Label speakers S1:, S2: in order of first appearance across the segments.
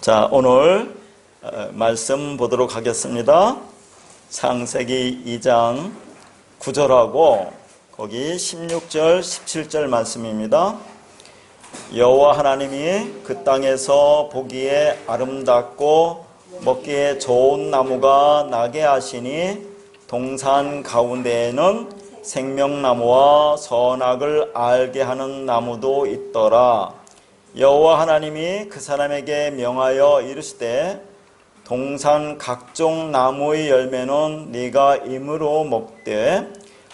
S1: 자, 오늘 말씀 보도록 하겠습니다. 창세기 2장 9절하고 거기 16절, 17절 말씀입니다. 여호와 하나님이 그 땅에서 보기에 아름답고 먹기에 좋은 나무가 나게 하시니 동산 가운데에는 생명나무와 선악을 알게 하는 나무도 있더라. 여호와 하나님이 그 사람에게 명하여 이르시되 동산 각종 나무의 열매는 네가 임으로 먹되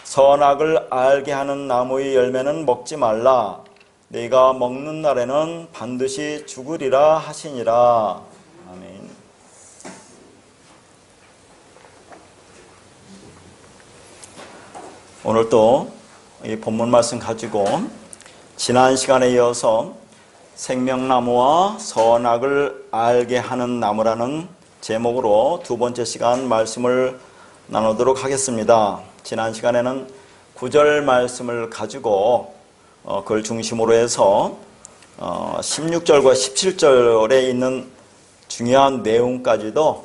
S1: 선악을 알게 하는 나무의 열매는 먹지 말라. 네가 먹는 날에는 반드시 죽으리라 하시니라. 아멘. 오늘 또 이 본문 말씀 가지고 지난 시간에 이어서 생명나무와 선악을 알게 하는 나무라는 제목으로 두 번째 시간 말씀을 나누도록 하겠습니다. 지난 시간에는 9절 말씀을 가지고 그걸 중심으로 해서 16절과 17절에 있는 중요한 내용까지도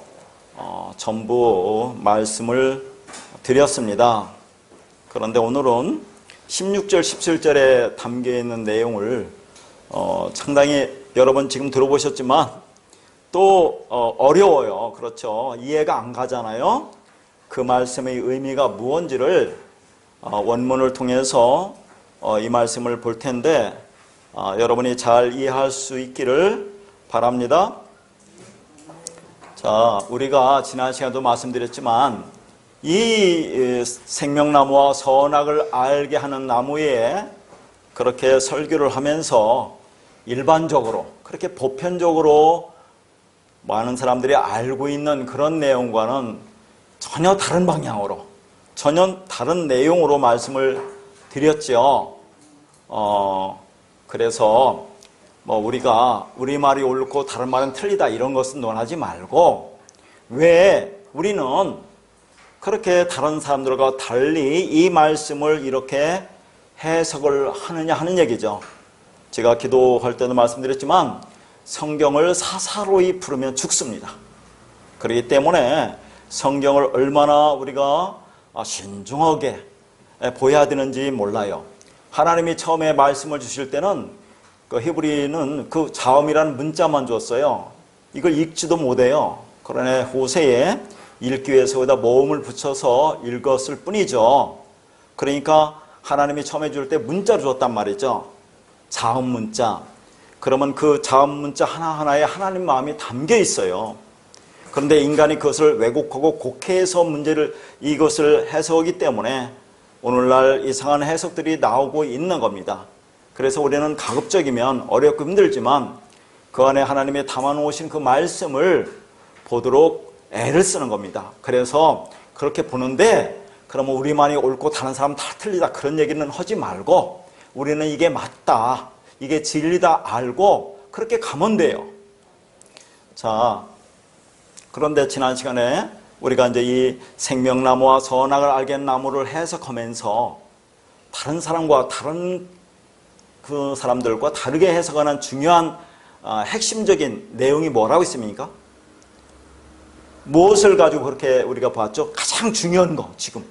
S1: 전부 말씀을 드렸습니다. 그런데 오늘은 16절, 17절에 담겨있는 내용을 상당히 여러 번 지금 들어보셨지만 또 어려워요. 그렇죠. 이해가 안 가잖아요. 그 말씀의 의미가 무언지를 원문을 통해서 이 말씀을 볼 텐데 여러분이 잘 이해할 수 있기를 바랍니다. 자, 우리가 지난 시간에도 말씀드렸지만 이 생명나무와 선악을 알게 하는 나무에 그렇게 설교를 하면서 일반적으로 그렇게 보편적으로 많은 사람들이 알고 있는 그런 내용과는 전혀 다른 방향으로, 전혀 다른 내용으로 말씀을 드렸죠. 그래서 우리가 우리 말이 옳고 다른 말은 틀리다 이런 것은 논하지 말고 왜 우리는 그렇게 다른 사람들과 달리 이 말씀을 이렇게 해석을 하느냐 하는 얘기죠. 제가 기도할 때도 말씀드렸지만 성경을 사사로이 풀으면 죽습니다. 그렇기 때문에 성경을 얼마나 우리가 신중하게 보여야 되는지 몰라요. 하나님이 처음에 말씀을 주실 때는 그 히브리는 그 자음이라는 문자만 줬어요. 이걸 읽지도 못해요. 그러나 호세에 읽기 위해서 거기다 모음을 붙여서 읽었을 뿐이죠. 그러니까 하나님이 처음에 줄 때 문자를 줬단 말이죠. 자음 문자. 그러면 그 자음 문자 하나하나에 하나님 마음이 담겨 있어요. 그런데 인간이 그것을 왜곡하고 곡해해서 이것을 해석하기 때문에 오늘날 이상한 해석들이 나오고 있는 겁니다. 그래서 우리는 가급적이면 어렵고 힘들지만 그 안에 하나님이 담아놓으신 그 말씀을 보도록 애를 쓰는 겁니다. 그래서 그렇게 보는데 그러면 우리만이 옳고 다른 사람 다 틀리다 그런 얘기는 하지 말고 우리는 이게 맞다, 이게 진리다 알고 그렇게 가면 돼요. 자, 그런데 지난 시간에 우리가 이제 이 생명나무와 선악을 알게 하는 나무를 해석하면서 다른 사람과 다른 그 사람들과 다르게 해석하는 중요한 핵심적인 내용이 뭐라고 있습니까? 무엇을 가지고 그렇게 우리가 봤죠? 가장 중요한 거 지금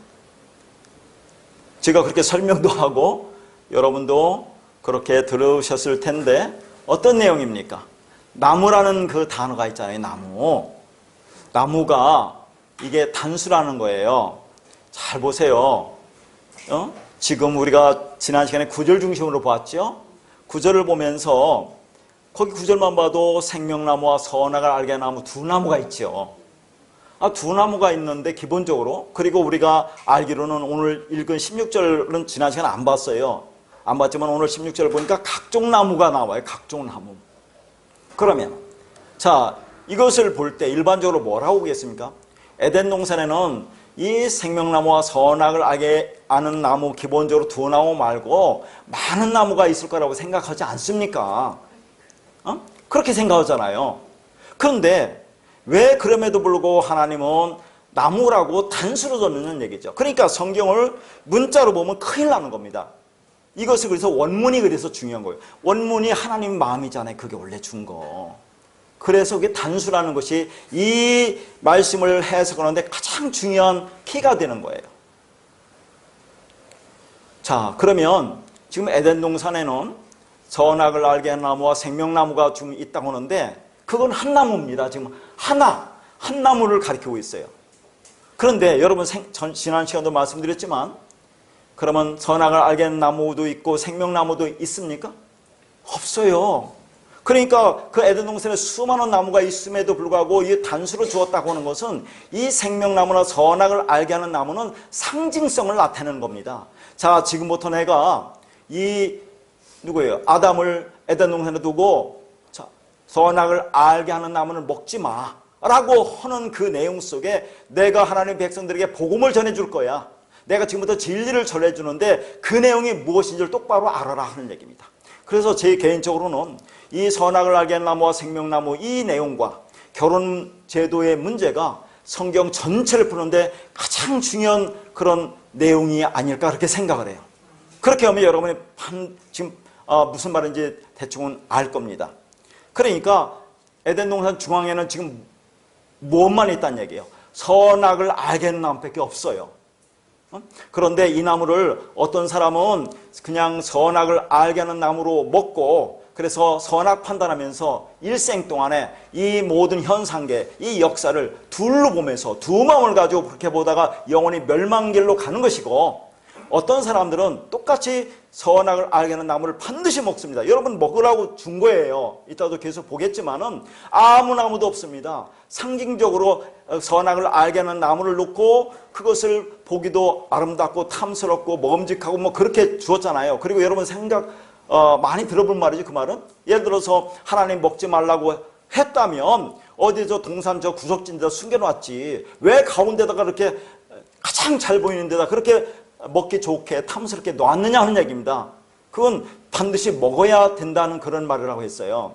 S1: 제가 그렇게 설명도 하고 여러분도 그렇게 들으셨을 텐데 어떤 내용입니까? 나무라는 그 단어가 있잖아요. 나무가 이게 단수라는 거예요. 잘 보세요. 지금 우리가 지난 시간에 9절 중심으로 봤죠? 9절을 보면서 거기 9절만 봐도 생명나무와 선악을 알게 하는 나무 두 나무가 있죠. 두 나무가 있는데 기본적으로, 그리고 우리가 알기로는 오늘 읽은 16절은 지난 시간에 안 봤어요. 안 봤지만 오늘 16절을 보니까 각종 나무가 나와요. 각종 나무. 그러면 자, 이것을 볼 때 일반적으로 뭐라고 보겠습니까? 에덴 동산에는 이 생명나무와 선악을 알게 아는 나무 기본적으로 두 나무 말고 많은 나무가 있을 거라고 생각하지 않습니까? 그렇게 생각하잖아요. 그런데 왜 그럼에도 불구하고 하나님은 나무라고 단수로 줬는 얘기죠. 그러니까 성경을 문자로 보면 큰일 나는 겁니다. 이것을 그래서 원문이 그래서 중요한 거예요. 원문이 하나님 마음이잖아요. 그게 원래 준 거. 그래서 그게 단수라는 것이 이 말씀을 해석하는데 가장 중요한 키가 되는 거예요. 자, 그러면 지금 에덴 동산에는 선악을 알게 하는 나무와 생명나무가 지금 있다고 하는데 그건 한 나무입니다. 지금 한 나무를 가리키고 있어요. 그런데 여러분 지난 시간도 말씀드렸지만 그러면 선악을 알게 하는 나무도 있고 생명나무도 있습니까? 없어요. 그러니까 그 에덴 동산에 수많은 나무가 있음에도 불구하고 이 단수로 주었다고 하는 것은 이 생명나무나 선악을 알게 하는 나무는 상징성을 나타내는 겁니다. 자, 지금부터 내가 아담을 에덴 동산에 두고 자, 선악을 알게 하는 나무는 먹지 마 라고 하는 그 내용 속에 내가 하나님의 백성들에게 복음을 전해줄 거야. 내가 지금부터 진리를 전해주는데 그 내용이 무엇인지를 똑바로 알아라 하는 얘기입니다. 그래서 제 개인적으로는 이 선악을 알게 하는 나무와 생명나무 이 내용과 결혼 제도의 문제가 성경 전체를 푸는데 가장 중요한 그런 내용이 아닐까 그렇게 생각을 해요. 그렇게 하면 여러분이 지금 무슨 말인지 대충은 알 겁니다. 그러니까 에덴 동산 중앙에는 지금 무엇만 있다는 얘기예요? 선악을 알게 하는 나무밖에 없어요. 그런데 이 나무를 어떤 사람은 그냥 선악을 알게 하는 나무로 먹고 그래서 선악 판단하면서 일생 동안에 이 모든 현상계, 이 역사를 둘로 보면서 두 마음을 가지고 그렇게 보다가 영원히 멸망길로 가는 것이고 어떤 사람들은 똑같이 선악을 알게 하는 나무를 반드시 먹습니다. 여러분 먹으라고 준 거예요. 이따도 계속 보겠지만은 아무 나무도 없습니다. 상징적으로 선악을 알게 하는 나무를 놓고 그것을 보기도 아름답고 탐스럽고 먹음직하고 뭐 그렇게 주었잖아요. 그리고 여러분 많이 들어볼 말이지 그 말은. 예를 들어서 하나님 먹지 말라고 했다면 어디 저 동산 저 구석진 데다 숨겨놨지. 왜 가운데다가 그렇게 가장 잘 보이는 데다 그렇게 먹기 좋게 탐스럽게 놨느냐 하는 얘기입니다. 그건 반드시 먹어야 된다는 그런 말을 하고 있어요.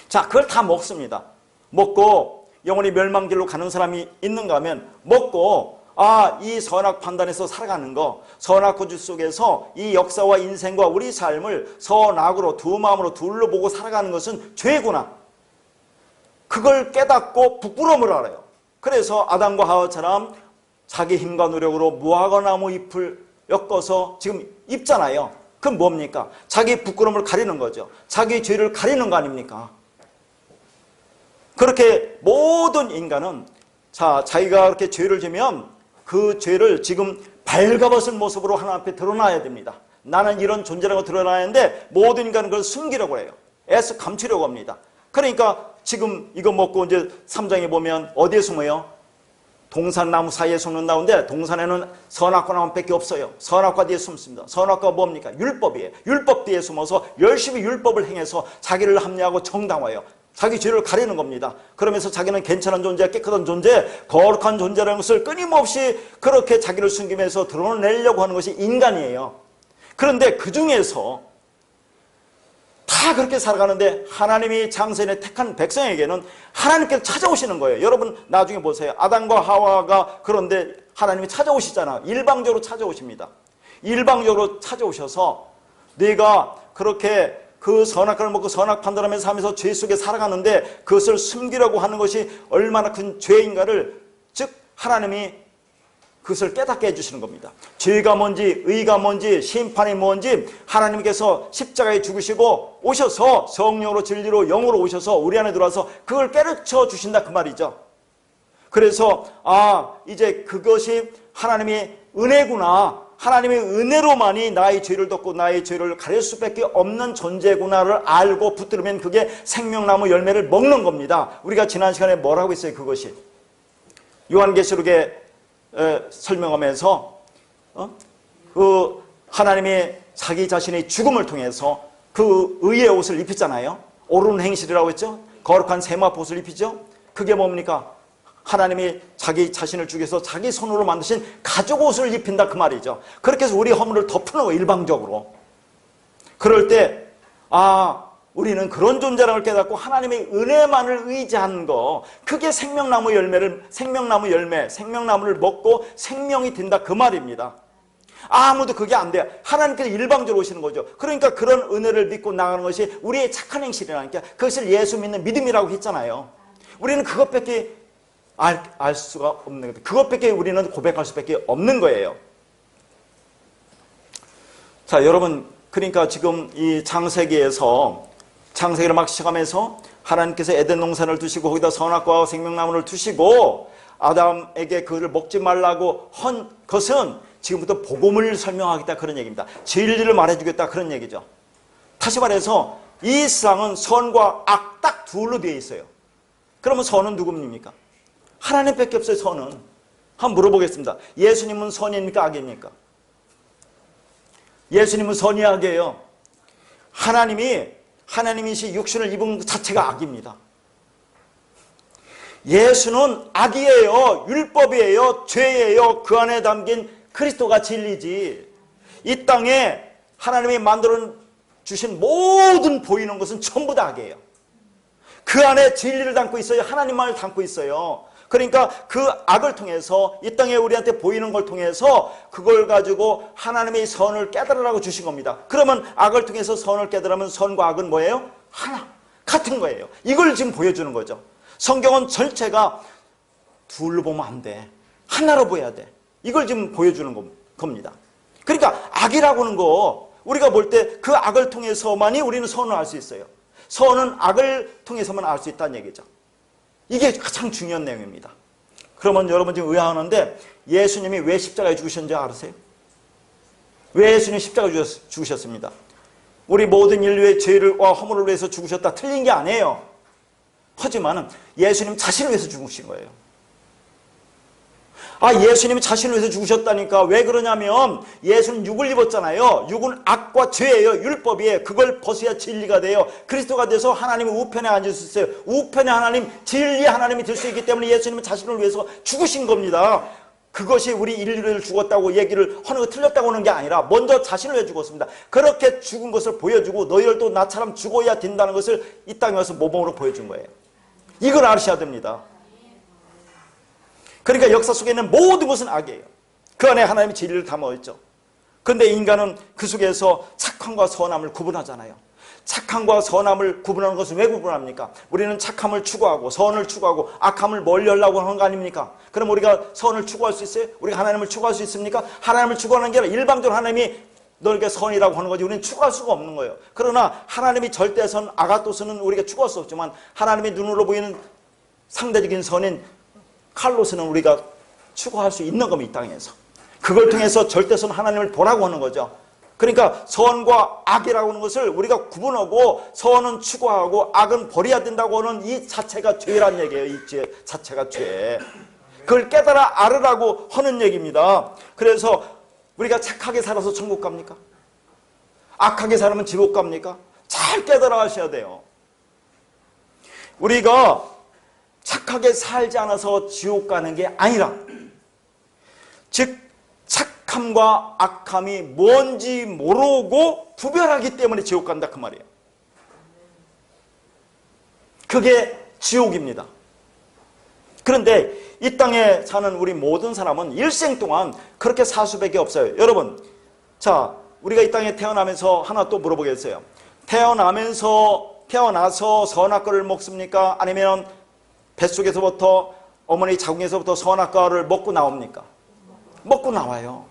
S1: 자, 그걸 다 먹습니다. 먹고 영원히 멸망길로 가는 사람이 있는가 하면 먹고 이 선악 판단에서 살아가는 거, 선악 고지 속에서 이 역사와 인생과 우리 삶을 선악으로 두 마음으로 둘로 보고 살아가는 것은 죄구나. 그걸 깨닫고 부끄러움을 알아요. 그래서 아담과 하와처럼 자기 힘과 노력으로 무화과 나무 잎을 엮어서 지금 입잖아요. 그럼 뭡니까? 자기 부끄러움을 가리는 거죠. 자기 죄를 가리는 거 아닙니까? 그렇게 모든 인간은 자기가 그렇게 죄를 지면 그 죄를 지금 발가벗은 모습으로 하나님 앞에 드러나야 됩니다. 나는 이런 존재라고 드러나야 하는데 모든 인간은 그걸 숨기려고 해요. 애써 감추려고 합니다. 그러니까 지금 이거 먹고 이제 3장에 보면 어디에 숨어요? 동산나무 사이에 숨는다는데 동산에는 선악과 나무밖에 없어요. 선악과 뒤에 숨습니다. 선악과 뭡니까? 율법이에요. 율법 뒤에 숨어서 열심히 율법을 행해서 자기를 합리하고 정당화해요. 자기 죄를 가리는 겁니다. 그러면서 자기는 괜찮은 존재, 깨끗한 존재, 거룩한 존재라는 것을 끊임없이 그렇게 자기를 숨기면서 드러내려고 하는 것이 인간이에요. 그런데 그 중에서 다 그렇게 살아가는데 하나님이 장세에 택한 백성에게는 하나님께서 찾아오시는 거예요. 여러분 나중에 보세요. 아담과 하와가 그런데 하나님이 찾아오시잖아요. 일방적으로 찾아오십니다. 일방적으로 찾아오셔서 네가 그렇게 그 선악과를 먹고 선악 판단하면서 하면서 죄 속에 살아가는데 그것을 숨기려고 하는 것이 얼마나 큰 죄인가를 즉 하나님이 그것을 깨닫게 해주시는 겁니다. 죄가 뭔지 의가 뭔지 심판이 뭔지 하나님께서 십자가에 죽으시고 오셔서 성령으로 진리로 영으로 오셔서 우리 안에 들어와서 그걸 깨르쳐 주신다 그 말이죠. 그래서 이제 그것이 하나님의 은혜구나. 하나님의 은혜로만이 나의 죄를 덮고 나의 죄를 가릴 수밖에 없는 존재구나를 알고 붙들면 그게 생명나무 열매를 먹는 겁니다. 우리가 지난 시간에 뭐라고 했어요? 그것이 요한계시록에 설명하면서 그 하나님이 자기 자신의 죽음을 통해서 그 의의 옷을 입혔잖아요. 옳은 행실이라고 했죠. 거룩한 세마포옷을 입히죠. 그게 뭡니까? 하나님이 자기 자신을 죽여서 자기 손으로 만드신 가죽 옷을 입힌다 그 말이죠. 그렇게 해서 우리 허물을 덮는 거예요. 일방적으로. 그럴 때 우리는 그런 존재라는 걸 깨닫고 하나님의 은혜만을 의지하는 거, 그게 생명나무 열매, 생명나무를 먹고 생명이 된다 그 말입니다. 아무도 그게 안 돼요. 하나님께서 일방적으로 오시는 거죠. 그러니까 그런 은혜를 믿고 나가는 것이 우리의 착한 행실이라니까. 그것을 예수 믿는 믿음이라고 했잖아요. 우리는 그것밖에 알 수가 없는 거예요. 그것밖에 우리는 고백할 수밖에 없는 거예요. 자, 여러분, 그러니까 지금 이 창세기를 막 시작하면서 하나님께서 에덴 동산을 두시고 거기다 선악과와 생명나무를 두시고 아담에게 그를 먹지 말라고 한 것은 지금부터 복음을 설명하겠다 그런 얘기입니다. 진리를 말해주겠다 그런 얘기죠. 다시 말해서 이 세상은 선과 악 딱 둘로 되어 있어요. 그러면 선은 누굽니까? 하나님밖에 없어요. 선은. 한번 물어보겠습니다. 예수님은 선입니까? 악입니까? 예수님은 선이 악이에요. 하나님이시 육신을 입은 것 자체가 악입니다. 예수는 악이에요. 율법이에요. 죄예요. 그 안에 담긴 그리스도가 진리지. 이 땅에 하나님이 만들어 주신 모든 보이는 것은 전부 다 악이에요. 그 안에 진리를 담고 있어요. 하나님만을 담고 있어요. 그러니까 그 악을 통해서 이 땅에 우리한테 보이는 걸 통해서 그걸 가지고 하나님의 선을 깨달으라고 주신 겁니다. 그러면 악을 통해서 선을 깨달으면 선과 악은 뭐예요? 하나, 같은 거예요. 이걸 지금 보여주는 거죠. 성경은 전체가 둘로 보면 안 돼. 하나로 보여야 돼. 이걸 지금 보여주는 겁니다. 그러니까 악이라고 하는 거 우리가 볼 때 그 악을 통해서만이 우리는 선을 알 수 있어요. 선은 악을 통해서만 알 수 있다는 얘기죠. 이게 가장 중요한 내용입니다. 그러면 여러분 지금 의아하는데 예수님이 왜 십자가에 죽으셨는지 아세요? 왜 예수님이 십자가에 죽으셨습니다? 우리 모든 인류의 죄와 허물을 위해서 죽으셨다. 틀린 게 아니에요. 하지만 예수님 자신을 위해서 죽으신 거예요. 예수님이 자신을 위해서 죽으셨다니까. 왜 그러냐면 예수는 육을 입었잖아요. 육은 악과 죄예요. 율법이에요. 그걸 벗어야 진리가 돼요. 그리스도가 돼서 하나님의 우편에 앉을 수 있어요. 우편에 하나님, 진리의 하나님이 될 수 있기 때문에 예수님은 자신을 위해서 죽으신 겁니다. 그것이 우리 인류를 죽었다고 얘기를 하는 거 틀렸다고 하는 게 아니라 먼저 자신을 위해 죽었습니다. 그렇게 죽은 것을 보여주고 너희들도 나처럼 죽어야 된다는 것을 이 땅에 와서 모범으로 보여준 거예요. 이걸 아셔야 됩니다. 그러니까 역사 속에 있는 모든 것은 악이에요. 그 안에 하나님의 진리를 담아있죠. 그런데 인간은 그 속에서 착함과 선함을 구분하잖아요. 착함과 선함을 구분하는 것은 왜 구분합니까? 우리는 착함을 추구하고 선을 추구하고 악함을 멀리하려고 하는 거 아닙니까? 그럼 우리가 선을 추구할 수 있어요? 우리가 하나님을 추구할 수 있습니까? 하나님을 추구하는 게 아니라 일방적으로 하나님이 너에게 선이라고 하는 거지 우리는 추구할 수가 없는 거예요. 그러나 하나님이 절대선 아가토스는 우리가 추구할 수 없지만 하나님의 눈으로 보이는 상대적인 선인 칼로스는 우리가 추구할 수 있는 겁니다. 이 땅에서. 그걸 통해서 절대선 하나님을 보라고 하는 거죠. 그러니까 선과 악이라고 하는 것을 우리가 구분하고 선은 추구하고 악은 버려야 된다고 하는 이 자체가 죄란 얘기예요. 이 죄 자체가 죄. 그걸 깨달아 알으라고 하는 얘기입니다. 그래서 우리가 착하게 살아서 천국 갑니까? 악하게 살면 지옥 갑니까? 잘 깨달아 하셔야 돼요. 우리가 착하게 살지 않아서 지옥 가는 게 아니라 즉 착함과 악함이 뭔지 모르고 구별하기 때문에 지옥 간다 그 말이에요. 그게 지옥입니다. 그런데 이 땅에 사는 우리 모든 사람은 일생 동안 그렇게 살 수밖에 없어요. 여러분, 자, 우리가 이 땅에 태어나면서 하나 또 물어보겠어요. 태어나서 선악과를 먹습니까? 아니면 뱃속에서부터 어머니 자궁에서부터 선악과를 먹고 나옵니까? 먹고 나와요.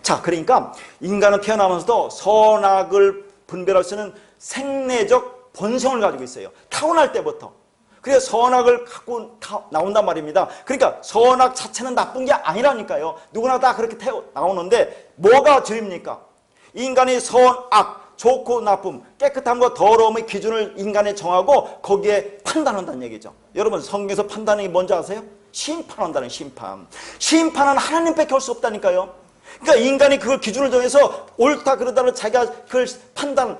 S1: 자, 그러니까 인간은 태어나면서도 선악을 분별할 수 있는 생내적 본성을 가지고 있어요. 타고날 때부터. 그래서 선악을 갖고 나온단 말입니다. 그러니까 선악 자체는 나쁜 게 아니라니까요. 누구나 다 그렇게 나오는데 뭐가 죄입니까? 인간이 선악, 좋고 나쁨, 깨끗함과 더러움의 기준을 인간에 정하고 거기에 판단한다는 얘기죠. 여러분 성경에서 판단이 뭔지 아세요? 심판한다는 심판. 심판은 하나님밖에 할 수 없다니까요. 그러니까 인간이 그걸 기준을 정해서 옳다 그러다는 자기가 그걸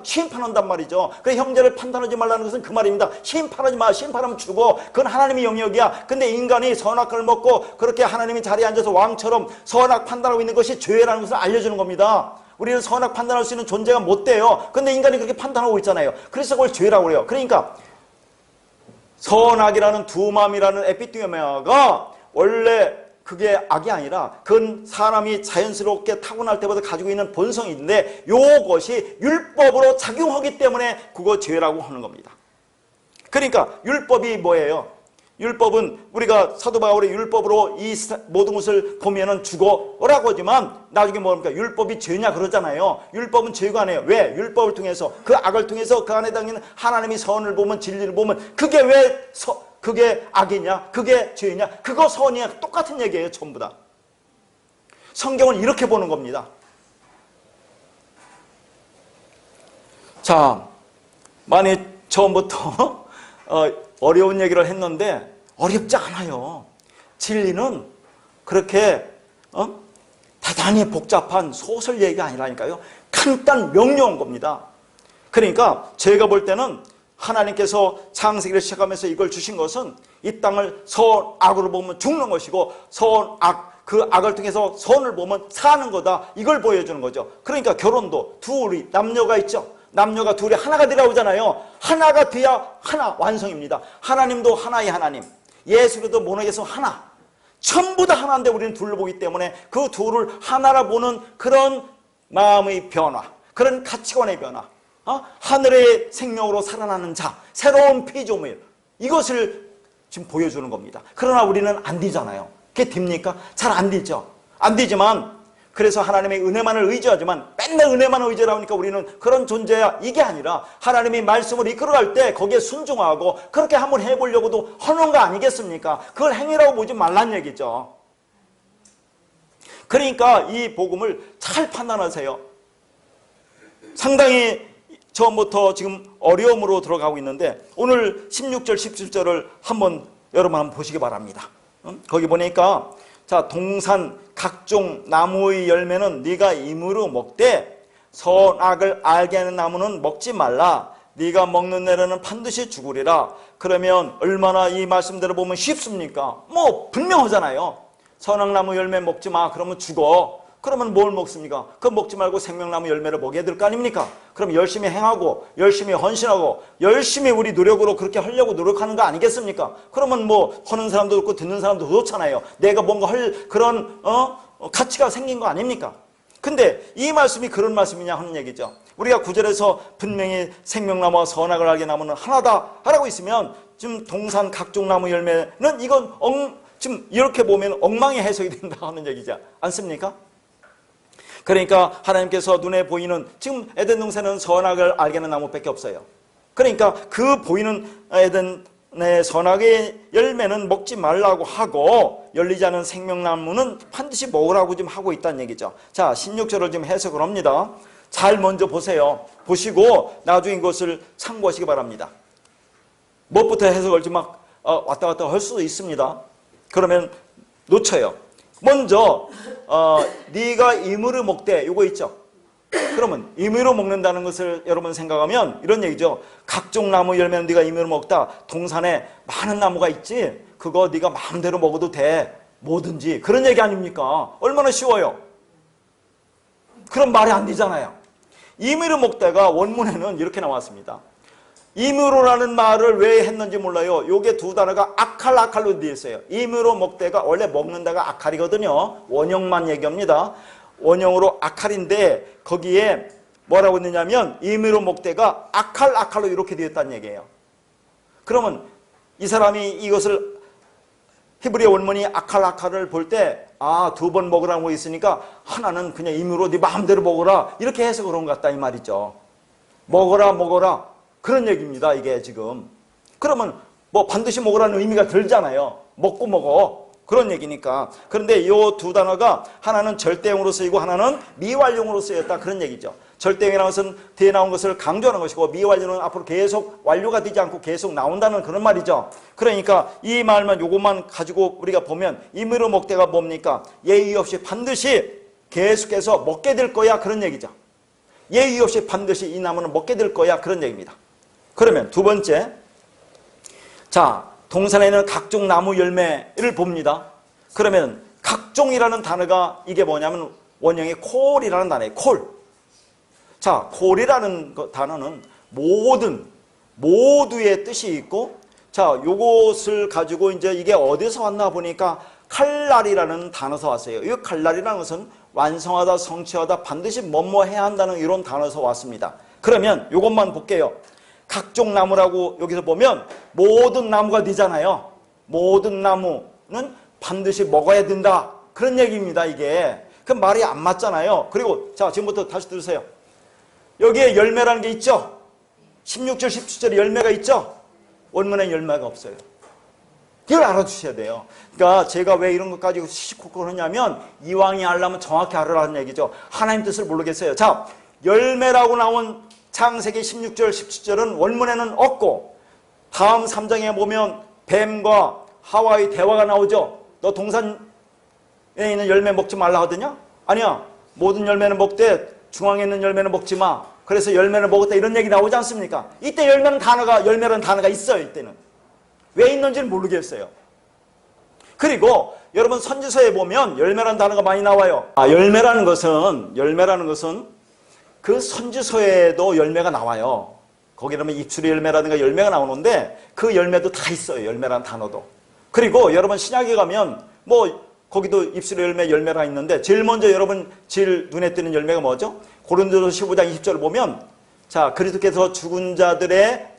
S1: 심판한단 말이죠. 그래서 형제를 판단하지 말라는 것은 그 말입니다. 심판하지 마. 심판하면 죽어. 그건 하나님의 영역이야. 근데 인간이 선악을 먹고 그렇게 하나님의 자리에 앉아서 왕처럼 선악 판단하고 있는 것이 죄라는 것을 알려주는 겁니다. 우리는 선악 판단할 수 있는 존재가 못 돼요. 근데 인간이 그렇게 판단하고 있잖아요. 그래서 그걸 죄라고 그래요. 그러니까 선악이라는 두 마음이라는 에피티메아가 원래 그게 악이 아니라 그건 사람이 자연스럽게 타고날 때부터 가지고 있는 본성인데 요것이 율법으로 작용하기 때문에 그거 죄라고 하는 겁니다. 그러니까 율법이 뭐예요? 율법은 우리가 사도 바울의 율법으로 이 모든 것을 보면은 죽어라고 하지만 나중에 뭡니까? 율법이 죄냐 그러잖아요. 율법은 죄가 아니에요. 왜? 율법을 통해서 그 악을 통해서 그 안에 담기는 하나님이 선을 보면 진리를 보면 그게 왜 그게 악이냐? 그게 죄냐? 그거 선이냐? 똑같은 얘기예요. 전부 다. 성경은 이렇게 보는 겁니다. 자, 만약 처음부터 어려운 얘기를 했는데 어렵지 않아요. 진리는 그렇게 대단히 복잡한 소설 얘기가 아니라니까요. 간단 명료한 겁니다. 그러니까 제가 볼 때는 하나님께서 창세기를 시작하면서 이걸 주신 것은 이 땅을 선악으로 보면 죽는 것이고 선악 그 악을 통해서 선을 보면 사는 거다. 이걸 보여주는 거죠. 그러니까 결혼도 둘이 남녀가 있죠. 남녀가 둘이 하나가 되라고 하잖아요. 하나가 돼야 하나 완성입니다. 하나님도 하나의 하나님, 예수도 모노게서 하나, 전부 다 하나인데 우리는 둘로 보기 때문에 그 둘을 하나라 보는 그런 마음의 변화, 그런 가치관의 변화, 하늘의 생명으로 살아나는 자, 새로운 피조물, 이것을 지금 보여주는 겁니다. 그러나 우리는 안 되잖아요. 그게 됩니까? 잘 안 되죠. 안 되지만 그래서 하나님의 은혜만을 의지하지만 맨날 은혜만 의지하니까 우리는 그런 존재야. 이게 아니라 하나님이 말씀을 이끌어갈 때 거기에 순종하고 그렇게 한번 해보려고도 하는 거 아니겠습니까? 그걸 행위라고 보지 말란 얘기죠. 그러니까 이 복음을 잘 판단하세요. 상당히 처음부터 지금 어려움으로 들어가고 있는데 오늘 16절 17절을 여러분 한번 보시기 바랍니다. 거기 보니까 자, 동산 각종 나무의 열매는 네가 임으로 먹되 선악을 알게 하는 나무는 먹지 말라. 네가 먹는 내로는 반드시 죽으리라. 그러면 얼마나 이 말씀대로 보면 쉽습니까? 뭐 분명하잖아요. 선악나무 열매 먹지 마. 그러면 죽어. 그러면 뭘 먹습니까? 그거 먹지 말고 생명나무 열매를 먹여야 될 거 아닙니까? 그럼 열심히 행하고 열심히 헌신하고 열심히 우리 노력으로 그렇게 하려고 노력하는 거 아니겠습니까? 그러면 뭐 하는 사람도 없고 듣는 사람도 그렇잖아요. 내가 뭔가 할 그런 가치가 생긴 거 아닙니까? 근데 이 말씀이 그런 말씀이냐 하는 얘기죠. 우리가 9절에서 분명히 생명나무와 선악을 알게 나무는 하나다 하라고 있으면 지금 동산 각종 나무 열매는 이건 지금 이렇게 보면 엉망이 해석이 된다 하는 얘기지 않습니까? 그러니까 하나님께서 눈에 보이는 지금 에덴 동산은 선악을 알게 하는 나무밖에 없어요. 그러니까 그 보이는 에덴의 선악의 열매는 먹지 말라고 하고 열리지 않은 생명나무는 반드시 먹으라고 지금 하고 있다는 얘기죠. 자, 16절을 지금 해석을 합니다. 잘 먼저 보세요. 보시고 나중에 이것을 참고하시기 바랍니다. 무엇부터 해석을 좀 막 왔다 갔다 할 수도 있습니다. 그러면 놓쳐요. 먼저 네가 임으로 먹되 이거 있죠. 그러면 임의로 먹는다는 것을 여러분 생각하면 이런 얘기죠. 각종 나무 열매는 네가 임의로 먹다. 동산에 많은 나무가 있지. 그거 네가 마음대로 먹어도 돼. 뭐든지. 그런 얘기 아닙니까? 얼마나 쉬워요. 그런 말이 안 되잖아요. 임의로 먹다가 원문에는 이렇게 나왔습니다. 임의로라는 말을 왜 했는지 몰라요. 요게 두 단어가 아칼로 되어 있어요. 임의로 먹다가 원래 먹는다가 아칼이거든요. 원형만 얘기합니다. 원형으로 아칼인데 거기에 뭐라고 했느냐면 임의로 먹다가 아칼로 이렇게 되었다는 얘기예요. 그러면 이 사람이 이것을 히브리어 원문이 아칼을 볼 때 두 번 먹으라고 있으니까 하나는 그냥 임의로 네 마음대로 먹어라 이렇게 해서 그런 것 같다 이 말이죠. 먹어라 그런 얘기입니다. 이게 지금. 그러면 뭐 반드시 먹으라는 의미가 들잖아요. 먹고 먹어. 그런 얘기니까. 그런데 이 두 단어가 하나는 절대형으로 쓰이고 하나는 미완료형으로 쓰였다. 그런 얘기죠. 절대형이라는 것은 뒤에 나온 것을 강조하는 것이고 미완료는 앞으로 계속 완료가 되지 않고 계속 나온다는 그런 말이죠. 그러니까 이 말만 요것만 가지고 우리가 보면 임의로 먹다가 뭡니까? 예의 없이 반드시 계속해서 먹게 될 거야. 그런 얘기죠. 예의 없이 반드시 이 나무는 먹게 될 거야. 그런 얘기입니다. 그러면 두 번째, 자, 동산에는 각종 나무 열매를 봅니다. 그러면 각종이라는 단어가 이게 뭐냐면 원형이 콜이라는 단어예요. 콜. 자, 콜이라는 단어는 모두의 뜻이 있고, 자, 요것을 가지고 이제 이게 어디서 왔나 보니까 칼날이라는 단어에서 왔어요. 이 칼날이라는 것은 완성하다, 성취하다, 반드시 뭐뭐 해야 한다는 이런 단어에서 왔습니다. 그러면 이것만 볼게요. 각종 나무라고 여기서 보면 모든 나무가 되잖아요. 모든 나무는 반드시 먹어야 된다. 그런 얘기입니다, 이게. 그 말이 안 맞잖아요. 그리고 자, 지금부터 다시 들으세요. 여기에 열매라는 게 있죠? 16절, 17절에 열매가 있죠? 원문에 열매가 없어요. 이걸 알아주셔야 돼요. 그러니까 제가 왜 이런 것 가지고 시시콜콜 하냐면 이왕이 알려면 정확히 알으라는 얘기죠. 하나님 뜻을 모르겠어요. 자, 열매라고 나온 창세기 16절, 17절은 원문에는 없고 다음 3장에 보면 뱀과 하와의 대화가 나오죠. 너 동산에 있는 열매 먹지 말라 하더냐? 아니야. 모든 열매는 먹되 중앙에 있는 열매는 먹지 마. 그래서 열매를 먹었다 이런 얘기 나오지 않습니까? 이때 열매라는 단어가 있어요. 이때는. 왜 있는지는 모르겠어요. 그리고 여러분 선지서에 보면 열매라는 단어가 많이 나와요. 열매라는 것은 그 선지서에도 열매가 나와요. 거기 보면 입술의 열매라든가 열매가 나오는데 그 열매도 다 있어요. 열매라는 단어도. 그리고 여러분 신약에 가면 뭐 거기도 입술의 열매가 있는데 제일 먼저 여러분 제일 눈에 띄는 열매가 뭐죠? 고린도서 15장 20절을 보면 자, 그리스도께서 죽은 자들의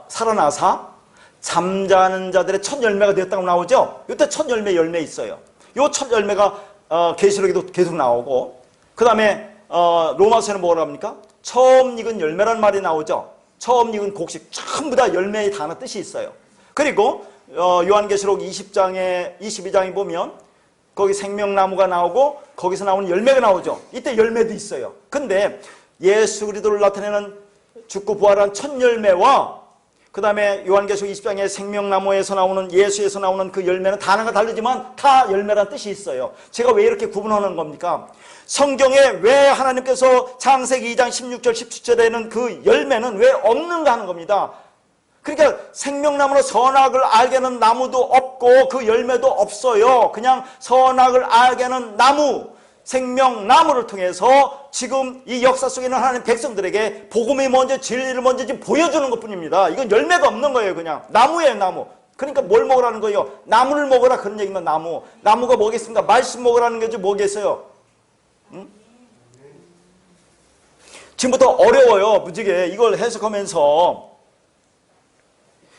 S1: 살아나사 잠자는 자들의 첫 열매가 되었다고 나오죠? 이때 첫 열매 있어요. 이 첫 열매가 계시록에도 계속 나오고 그 다음에 로마서에는 뭐라고 합니까? 처음 익은 열매라는 말이 나오죠. 처음 익은 곡식 전부 다 열매의 단어 뜻이 있어요. 그리고 요한계시록 22장에 보면 거기 생명나무가 나오고 거기서 나오는 열매가 나오죠. 이때 열매도 있어요. 근데 예수 그리스도를 나타내는 죽고 부활한 첫 열매와 그 다음에 요한계시록 20장의 생명나무에서 나오는 예수에서 나오는 그 열매는 단어가 다르지만 다 열매라는 뜻이 있어요. 제가 왜 이렇게 구분하는 겁니까? 성경에 왜 하나님께서 창세기 2장 16절 17절에는 그 열매는 왜 없는가 하는 겁니다. 그러니까 생명나무로 선악을 알게 하는 나무도 없고 그 열매도 없어요. 그냥 선악을 알게 하는 나무, 생명나무를 통해서 지금 이 역사 속에 있는 하나님 백성들에게 복음이 먼저 진리를 먼저 지금 보여주는 것뿐입니다. 이건 열매가 없는 거예요. 그냥 나무예요, 나무. 그러니까 뭘 먹으라는 거예요? 나무를 먹으라 그런 얘기면 나무가 뭐겠습니까? 말씀 먹으라는 거지 뭐겠어요? 응? 지금부터 어려워요, 무지개. 이걸 해석하면서.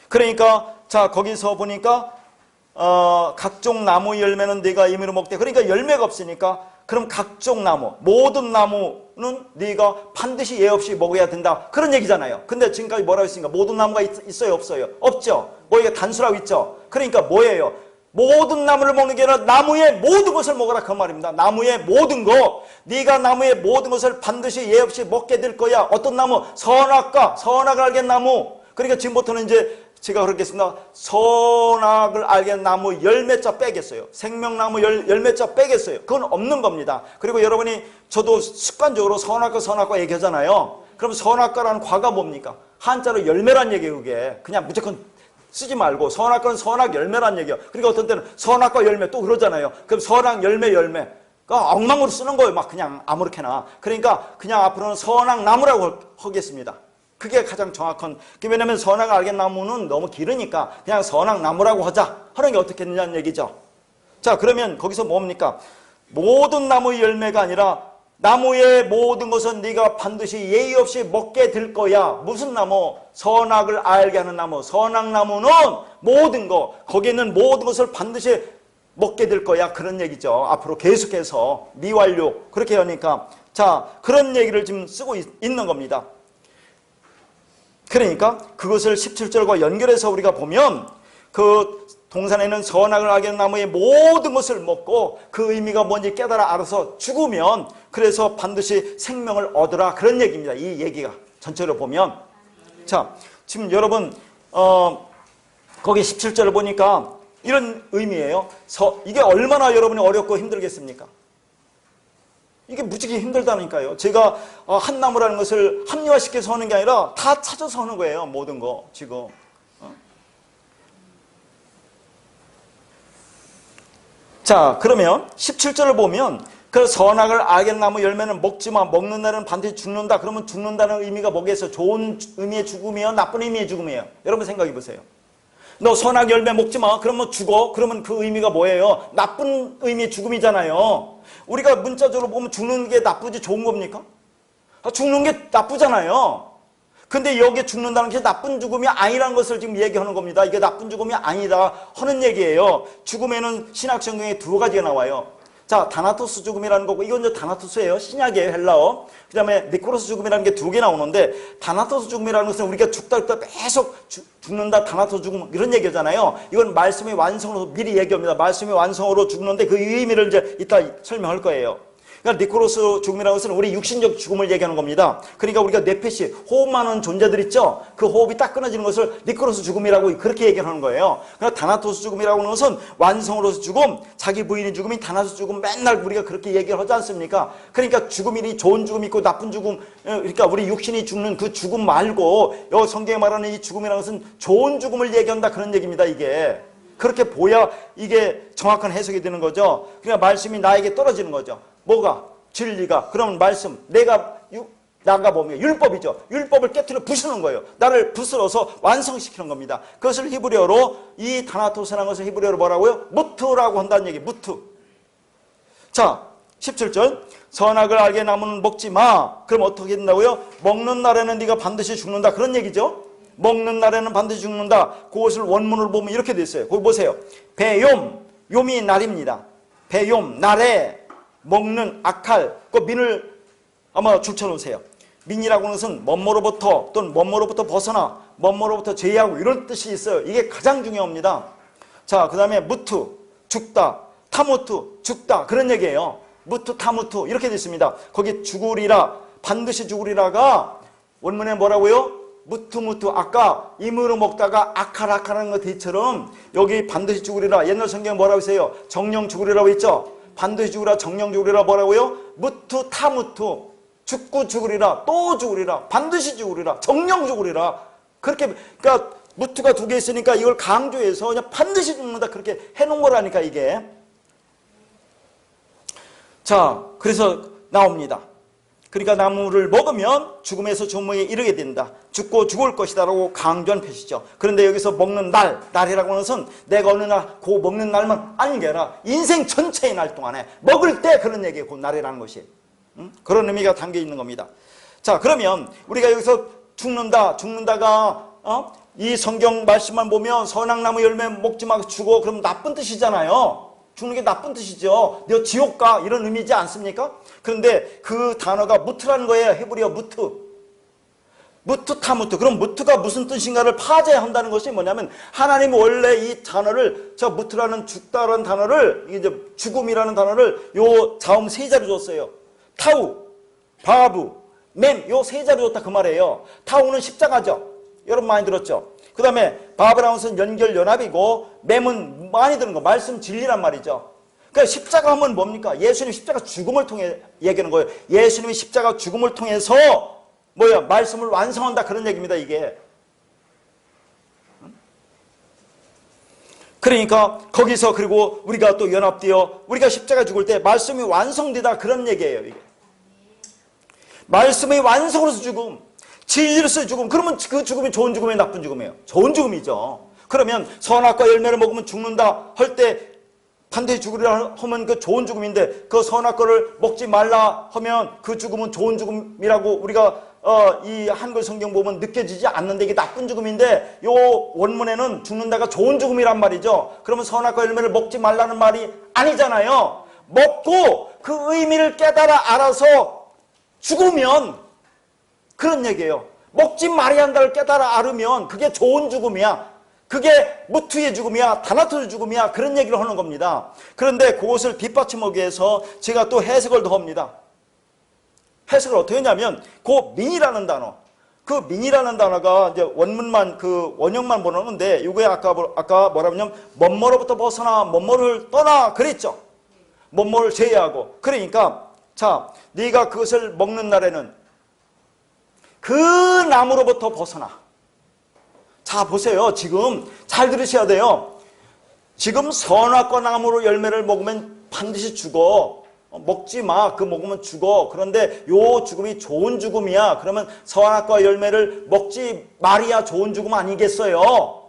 S1: 그러니까 자, 거기서 보니까 각종 나무 열매는 네가 임의로 먹되, 그러니까 열매가 없으니까 그럼 각종 나무, 모든 나무는 네가 반드시 예 없이 먹어야 된다, 그런 얘기잖아요. 근데 지금까지 뭐라고 했습니까? 모든 나무가 있어요, 없어요? 없죠. 뭐 이게 단수라고 있죠. 그러니까 뭐예요? 모든 나무를 먹는 게 아니라 나무의 모든 것을 먹어라, 그 말입니다. 나무의 모든 것, 네가 나무의 모든 것을 반드시 예 없이 먹게 될 거야. 어떤 나무? 선악을 알게 한 나무. 그러니까 지금부터는 이제 제가 그렇겠습니다. 선악을 알게 한 나무 열매자 빼겠어요. 생명나무 열매자 빼겠어요. 그건 없는 겁니다. 그리고 여러분이 저도 습관적으로 선악과 얘기하잖아요. 그럼 선악과라는 과가 뭡니까? 한자로 열매란 얘기예요. 그게 그냥 무조건 쓰지 말고 선악과는 선악 열매란 얘기예요. 그러니까 어떤 때는 선악과 열매 또 그러잖아요. 그럼 선악 열매 그러니까 엉망으로 쓰는 거예요. 막 그냥 아무렇게나. 그러니까 그냥 앞으로는 선악나무라고 하겠습니다. 그게 가장 정확한. 왜냐하면 선악을 알겠는 나무는 너무 길으니까 그냥 선악나무라고 하는 게 어떻겠느냐는 얘기죠. 자, 그러면 거기서 뭡니까? 모든 나무의 열매가 아니라 나무의 모든 것은 네가 반드시 예의 없이 먹게 될 거야. 무슨 나무? 선악을 알게 하는 나무. 선악나무는 모든 것, 거기에 있는 모든 것을 반드시 먹게 될 거야, 그런 얘기죠. 앞으로 계속해서 미완료 그렇게 하니까, 자, 그런 얘기를 지금 쓰고 있는 겁니다. 그러니까 그것을 17절과 연결해서 우리가 보면 그 동산에는 선악을 알게 하는 나무의 모든 것을 먹고 그 의미가 뭔지 깨달아 알아서 죽으면 그래서 반드시 생명을 얻으라, 그런 얘기입니다. 이 얘기가 전체로 보면. 자, 지금 여러분 거기 17절을 보니까 이런 의미예요. 이게 얼마나 여러분이 어렵고 힘들겠습니까? 이게 무지개 힘들다니까요. 제가 한 나무라는 것을 합리화시켜서 하는 게 아니라 다 찾아서 하는 거예요. 모든 거 지금. 자, 그러면 17절을 보면 그 선악을 알겠는 나무 열매는 먹지마, 먹는 날은 반드시 죽는다. 그러면 죽는다는 의미가 뭐겠어요? 좋은 의미의 죽음이에요? 나쁜 의미의 죽음이에요? 여러분 생각해 보세요. 너 선악 열매 먹지 마. 그러면 죽어. 그러면 그 의미가 뭐예요? 나쁜 의미의 죽음이잖아요. 우리가 문자적으로 보면 죽는 게 나쁘지 좋은 겁니까? 죽는 게 나쁘잖아요. 근데 여기에 죽는다는 게 나쁜 죽음이 아니라는 것을 지금 얘기하는 겁니다. 이게 나쁜 죽음이 아니다 하는 얘기예요. 죽음에는 신약 성경에 두 가지가 나와요. 자, 다나토스 죽음이라는 거고, 이건 이제 다나토스예요. 신약이에요, 헬라어. 그 다음에 니코로스 죽음이라는 게 두 개 나오는데, 다나토스 죽음이라는 것은 우리가 죽다 계속 죽는다, 다나토스 죽음, 이런 얘기잖아요. 이건 말씀의 완성으로 미리 얘기합니다. 말씀의 완성으로 죽는데 그 의미를 이제 이따 설명할 거예요. 그러니까 니코로스 죽음이라는 것은 우리 육신적 죽음을 얘기하는 겁니다. 그러니까 우리가 뇌폐시, 호흡하는 존재들 있죠? 그 호흡이 딱 끊어지는 것을 니코로스 죽음이라고 그렇게 얘기하는 거예요. 그러니까 다나토스 죽음이라고 하는 것은 완성으로서 죽음, 자기 부인의 죽음이 다나토스 죽음, 맨날 우리가 그렇게 얘기를 하지 않습니까? 그러니까 죽음이 좋은 죽음 있고 나쁜 죽음, 그러니까 우리 육신이 죽는 그 죽음 말고 여기 성경에 말하는 이 죽음이라는 것은 좋은 죽음을 얘기한다, 그런 얘기입니다, 이게. 그렇게 보야 이게 정확한 해석이 되는 거죠. 그러니까 말씀이 나에게 떨어지는 거죠. 뭐가? 진리가. 그러면 말씀, 나가 보면 율법이죠. 율법을 깨트려 부수는 거예요. 나를 부스러서 완성시키는 겁니다. 그것을 히브리어로, 이 다나토스라는 것을 히브리어로 뭐라고요? 무트라고 한다는 얘기. 무트. 자, 17절. 선악을 알게 나무는 먹지 마. 그럼 어떻게 된다고요? 먹는 날에는 네가 반드시 죽는다, 그런 얘기죠. 먹는 날에는 반드시 죽는다. 그것을 원문을 보면 이렇게 돼 있어요. 거기 보세요. 배욤, 욤이 날입니다. 배욤, 날에 먹는 악할, 그 민을 아마 줄쳐놓으세요. 민이라고 하는 것은 뭐뭐로부터, 또는 뭐뭐로부터 벗어나, 뭐뭐로부터 제외하고, 이런 뜻이 있어요. 이게 가장 중요합니다. 자, 그 다음에 무트, 죽다, 타무트, 죽다, 그런 얘기예요. 무트, 타무트, 이렇게 되어 있습니다. 거기 죽으리라, 반드시 죽으리라가 원문에 뭐라고요? 무트무트, 아까 임으로 먹다가 아칼아칼하는 것 대처럼 여기 반드시 죽으리라, 옛날 성경에 뭐라고 했어요? 정령 죽으리라고 했죠? 반드시 죽으리라, 정령 죽으리라, 뭐라고요? 무트 타무트, 죽고 죽으리라, 또 죽으리라, 반드시 죽으리라, 정령 죽으리라. 그렇게, 그러니까 무트가 두 개 있으니까 이걸 강조해서 그냥 반드시 죽는다, 그렇게 해놓은 거라니까, 이게. 자, 그래서 나옵니다. 그러니까 나무를 먹으면 죽음에서 조목에 이르게 된다. 죽고 죽을 것이다 라고 강조한 표시죠. 그런데 여기서 먹는 날이라고 하는 것은 내가 어느 날 그 먹는 날만 아닌 게 아니라 인생 전체의 날 동안에 먹을 때 그런 얘기예요. 그 날이라는 것이. 그런 의미가 담겨 있는 겁니다. 자, 그러면 우리가 여기서 죽는다가 이 성경 말씀만 보면 선악나무 열매 먹지 마, 죽어, 그럼 나쁜 뜻이잖아요. 죽는 게 나쁜 뜻이죠. 너 지옥 가, 이런 의미지 않습니까? 그런데 그 단어가 무트라는 거예요. 히브리어 무트. 무트 타무트. 그럼 무트가 무슨 뜻인가를 파쇄한다는 것이 뭐냐면, 하나님은 원래 이 단어를, 저 무트라는 죽다라는 단어를, 이제 죽음이라는 단어를 요 자음 세 자리 줬어요. 타우, 바브, 맴, 요 세 자리 줬다, 그 말이에요. 타우는 십자가죠. 여러분 많이 들었죠? 그 다음에 바브라는 것은 연결 연합이고, 맴은 많이 드는 거, 말씀 진리란 말이죠. 그러니까 십자가 하면 뭡니까? 예수님 십자가 죽음을 통해 얘기하는 거예요. 예수님이 십자가 죽음을 통해서 말씀을 완성한다, 그런 얘기입니다, 이게. 그러니까 거기서 그리고 우리가 또 연합되어 우리가 십자가 죽을 때 말씀이 완성되다, 그런 얘기예요, 이게. 말씀의 완성으로서 죽음, 진리로서의 죽음. 그러면 그 죽음이 좋은 죽음이에요, 나쁜 죽음이에요? 좋은 죽음이죠. 그러면 선악과 열매를 먹으면 죽는다 할 때 반드시 죽으리라 하면 그 좋은 죽음인데, 그 선악과를 먹지 말라 하면 그 죽음은 좋은 죽음이라고 우리가 이 한글 성경 보면 느껴지지 않는데, 이게 나쁜 죽음인데 요 원문에는 죽는다가 좋은 죽음이란 말이죠. 그러면 선악과 열매를 먹지 말라는 말이 아니잖아요. 먹고 그 의미를 깨달아 알아서 죽으면 그런 얘기예요. 먹지 말아야 한다를 깨달아 알으면 그게 좋은 죽음이야. 그게 무트의 죽음이야, 다나토의 죽음이야, 그런 얘기를 하는 겁니다. 그런데 그것을 뒷받침하기 위해서 제가 또 해석을 더 합니다. 해석을 어떻게 했냐면, 그 민이라는 단어, 그 민이라는 단어가 이제 원문만, 그 원형만 보는 건데, 이거에 아까 뭐라냐면 뭐뭐로부터 벗어나, 뭐뭐를 떠나, 그랬죠. 뭐뭐를 제외하고. 그러니까 자, 네가 그것을 먹는 날에는 그 나무로부터 벗어나. 자, 보세요. 지금 잘 들으셔야 돼요. 지금 선악과 나무로 열매를 먹으면 반드시 죽어. 먹지 마. 그거 먹으면 죽어. 그런데 요 죽음이 좋은 죽음이야. 그러면 선악과 열매를 먹지 말이야 좋은 죽음 아니겠어요?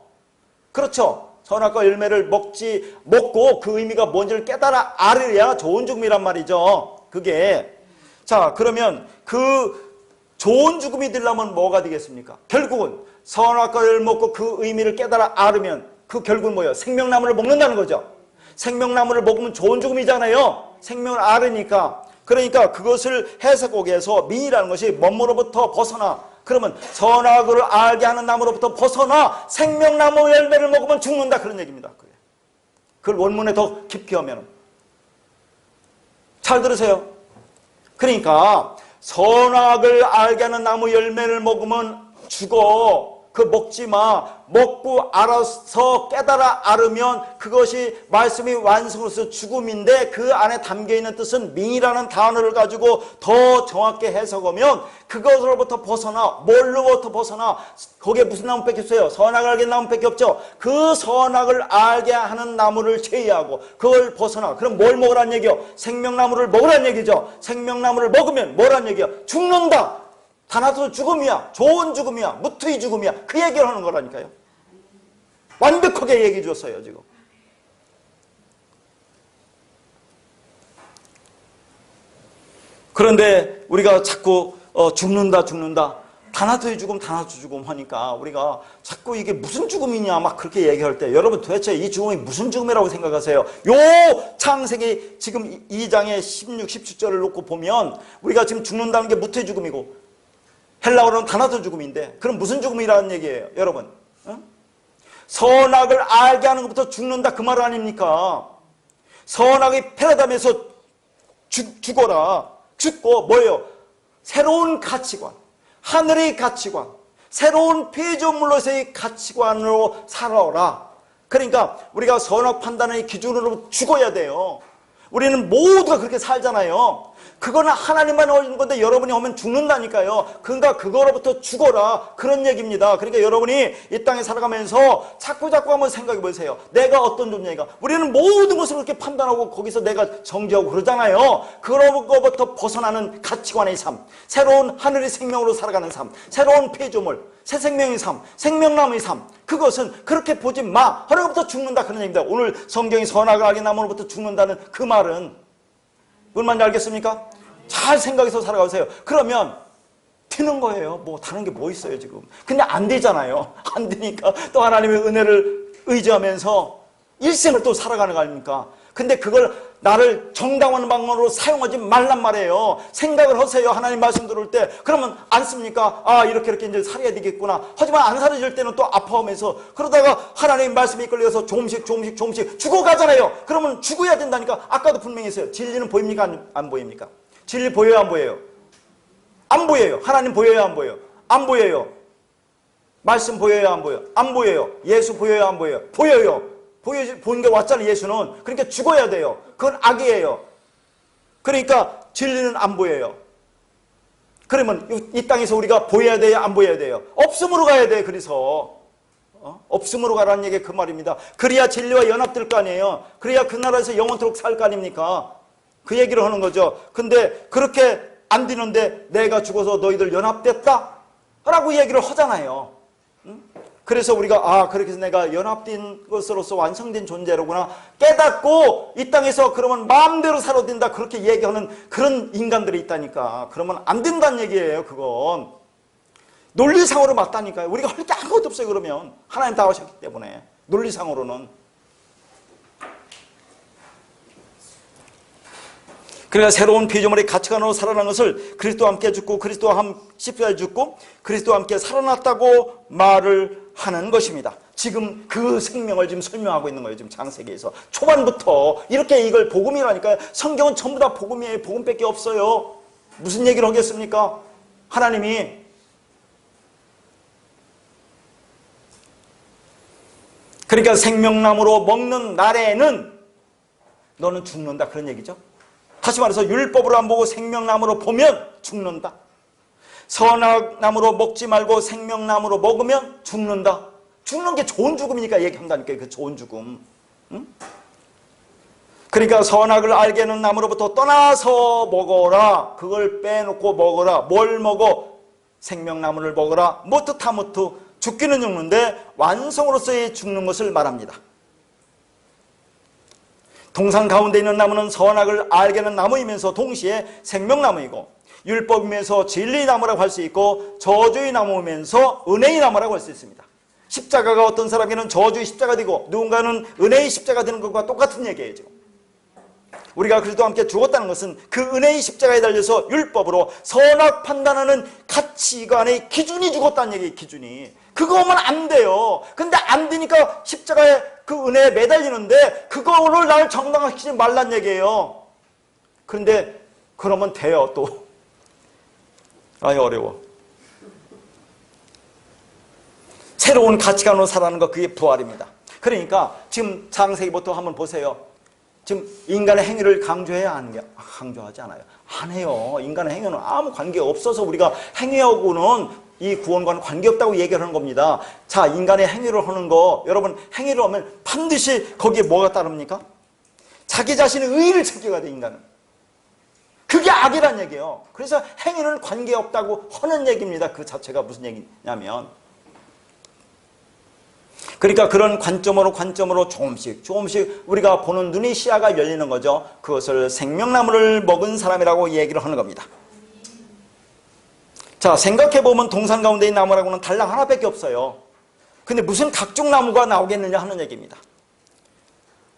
S1: 그렇죠? 선악과 열매를 먹고 그 의미가 뭔지를 깨달아 알아야 좋은 죽음이란 말이죠. 그게. 자, 그러면 그 좋은 죽음이 되려면 뭐가 되겠습니까? 결국은 선악과 열매를 먹고 그 의미를 깨달아 알으면 그 결국은 뭐예요? 생명나무를 먹는다는 거죠. 생명나무를 먹으면 좋은 죽음이잖아요. 생명을 알으니까. 그러니까 그것을 해석국에서 민이라는 것이 뭐뭐로부터 벗어나, 그러면 선악을 알게 하는 나무로부터 벗어나 생명나무 열매를 먹으면 죽는다, 그런 얘기입니다. 그걸 원문에 더 깊게 하면 잘 들으세요. 그러니까 선악을 알게 하는 나무 열매를 먹으면 죽어. 그 먹지 마. 먹고 알아서 깨달아 알으면 그것이 말씀이 완성으로서 죽음인데 그 안에 담겨있는 뜻은 밍이라는 단어를 가지고 더 정확히 해석하면 그것으로부터 벗어나, 뭘로부터 벗어나, 거기에 무슨 나무밖에 없어요? 선악을 알게 하는 나무밖에 없죠. 그 선악을 알게 하는 나무를 제외하고 그걸 벗어나. 그럼 뭘 먹으란 얘기요? 생명나무를 먹으란 얘기죠. 생명나무를 먹으면 뭐란 얘기요? 죽는다. 다나도 죽음이야. 좋은 죽음이야. 무트의 죽음이야. 그 얘기를 하는 거라니까요. 완벽하게 얘기해 줬어요, 지금. 그런데 우리가 자꾸 죽는다. 다나토의 죽음 하니까 우리가 자꾸 이게 무슨 죽음이냐 막 그렇게 얘기할 때 여러분 도대체 이 죽음이 무슨 죽음이라고 생각하세요? 요 창세기 지금 2장의 16, 17절을 놓고 보면 우리가 지금 죽는다는 게 무트의 죽음이고 헬라어로는 다나토 죽음인데 그럼 무슨 죽음이라는 얘기예요, 여러분? 선악을 알게 하는 것부터 죽는다 그 말 아닙니까? 선악이 패러다임에서 죽어라. 죽고 뭐예요? 새로운 가치관, 하늘의 가치관, 새로운 피조물로서의 가치관으로 살아오라. 그러니까 우리가 선악 판단의 기준으로 죽어야 돼요. 우리는 모두가 그렇게 살잖아요. 그거는 하나님만 오는 건데 여러분이 오면 죽는다니까요. 그러니까 그거로부터 죽어라, 그런 얘기입니다. 그러니까 여러분이 이 땅에 살아가면서 자꾸 한번 생각해 보세요. 내가 어떤 존재인가. 우리는 모든 것을 그렇게 판단하고 거기서 내가 정지하고 그러잖아요. 그런 것부터 벗어나는 가치관의 삶, 새로운 하늘의 생명으로 살아가는 삶, 새로운 피조물, 새 생명의 삶, 생명나무의 삶, 그것은 그렇게 보지 마. 하나님부터 죽는다, 그런 얘기입니다. 오늘 성경이 선악을 알게 나무로부터 죽는다는 그 말은 무슨 말인지 알겠습니까? 잘 생각해서 살아가세요. 그러면 되는 거예요. 뭐 다른 게 뭐 있어요 지금. 근데 안 되잖아요. 안 되니까 또 하나님의 은혜를 의지하면서 일생을 또 살아가는 거 아닙니까? 근데 그걸 나를 정당한 방법으로 사용하지 말란 말이에요. 생각을 하세요. 하나님 말씀 들을 때. 그러면 안 씁니까? 아, 이렇게 이제 살아야 되겠구나. 하지만 안 살아질 때는 또 아파하면서 그러다가 하나님 말씀에 이끌려서 조금씩 죽어가잖아요. 그러면 죽어야 된다니까. 아까도 분명히 했어요. 진리는 보입니까? 안 보입니까? 진리 보여요? 안 보여요? 안 보여요. 하나님 보여요? 안 보여요? 안 보여요. 말씀 보여요? 안 보여요? 안 보여요. 예수 보여요? 안 보여요? 보여요. 보는 게 왔잖아요, 예수는. 그러니까 죽어야 돼요. 그건 악이에요. 그러니까 진리는 안 보여요. 그러면 이 땅에서 우리가 보여야 돼요? 안 보여야 돼요? 없음으로 가야 돼요. 그래서 없음으로 가라는 얘기 그 말입니다. 그래야 진리와 연합될 거 아니에요. 그래야 그 나라에서 영원토록 살 거 아닙니까? 그 얘기를 하는 거죠. 근데 그렇게 안 되는데 내가 죽어서 너희들 연합됐다? 라고 얘기를 하잖아요. 그래서 우리가 그렇게 해서 내가 연합된 것으로서 완성된 존재로구나 깨닫고 이 땅에서 그러면 마음대로 살아도 된다 그렇게 얘기하는 그런 인간들이 있다니까. 그러면 안 된다는 얘기예요. 그건 논리상으로 맞다니까요. 우리가 할 게 아무것도 없어요. 그러면 하나님 다 하셨기 때문에 논리상으로는. 그러니까 새로운 피조물의 가치관으로 살아난 것을 그리스도와 함께 죽고 그리스도와 십자가에 죽고 그리스도와 함께 살아났다고 말을 하는 것입니다. 지금 그 생명을 지금 설명하고 있는 거예요. 지금 창세기에서 초반부터 이렇게 이걸 복음이라니까요. 성경은 전부 다 복음이에요. 복음밖에 없어요. 무슨 얘기를 하겠습니까? 하나님이 그러니까 생명나무로 먹는 날에는 너는 죽는다 그런 얘기죠. 다시 말해서 율법으로 안 보고 생명나무로 보면 죽는다. 선악나무로 먹지 말고 생명나무로 먹으면 죽는다. 죽는 게 좋은 죽음이니까 얘기한다니까요. 그 좋은 죽음. 응? 그러니까 선악을 알게 하는 나무로부터 떠나서 먹어라. 그걸 빼놓고 먹어라. 뭘 먹어? 생명나무를 먹어라. 모트 타무트 죽기는 죽는데 완성으로서의 죽는 것을 말합니다. 동산 가운데 있는 나무는 선악을 알게 하는 나무이면서 동시에 생명나무이고, 율법이면서 진리의 나무라고 할 수 있고, 저주의 나무이면서 은혜의 나무라고 할 수 있습니다. 십자가가 어떤 사람에게는 저주의 십자가 되고 누군가는 은혜의 십자가 되는 것과 똑같은 얘기예요. 지금 우리가 그리스도와 함께 죽었다는 것은 그 은혜의 십자가에 달려서 율법으로 선악 판단하는 가치관의 기준이 죽었다는 얘기예요. 기준이. 그거 오면 안 돼요. 근데 안 되니까 십자가에 그 은혜에 매달리는데 그거를 나를 정당화시키지 말란 얘기예요. 그런데 그러면 돼요. 또 아니 어려워. 새로운 가치관으로 살아가는 것, 그게 부활입니다. 그러니까 지금 창세기부터 한번 보세요. 지금 인간의 행위를 강조해야 하는 강조하지 않아요. 안 해요. 인간의 행위는 아무 관계 없어서 우리가 행위하고는 이 구원과는 관계없다고 얘기를 하는 겁니다. 자, 인간의 행위를 하는 거, 여러분 행위를 하면 반드시 거기에 뭐가 따릅니까? 자기 자신의 의의를 챙겨야 돼, 인간은. 그게 악이란 얘기예요. 그래서 행위는 관계없다고 하는 얘기입니다. 그 자체가 무슨 얘기냐면, 그러니까 그런 관점으로 조금씩 우리가 보는 눈의 시야가 열리는 거죠. 그것을 생명나무를 먹은 사람이라고 얘기를 하는 겁니다. 자, 생각해보면 동산 가운데 있는 나무라고는 달랑 하나밖에 없어요. 근데 무슨 각종 나무가 나오겠느냐 하는 얘기입니다.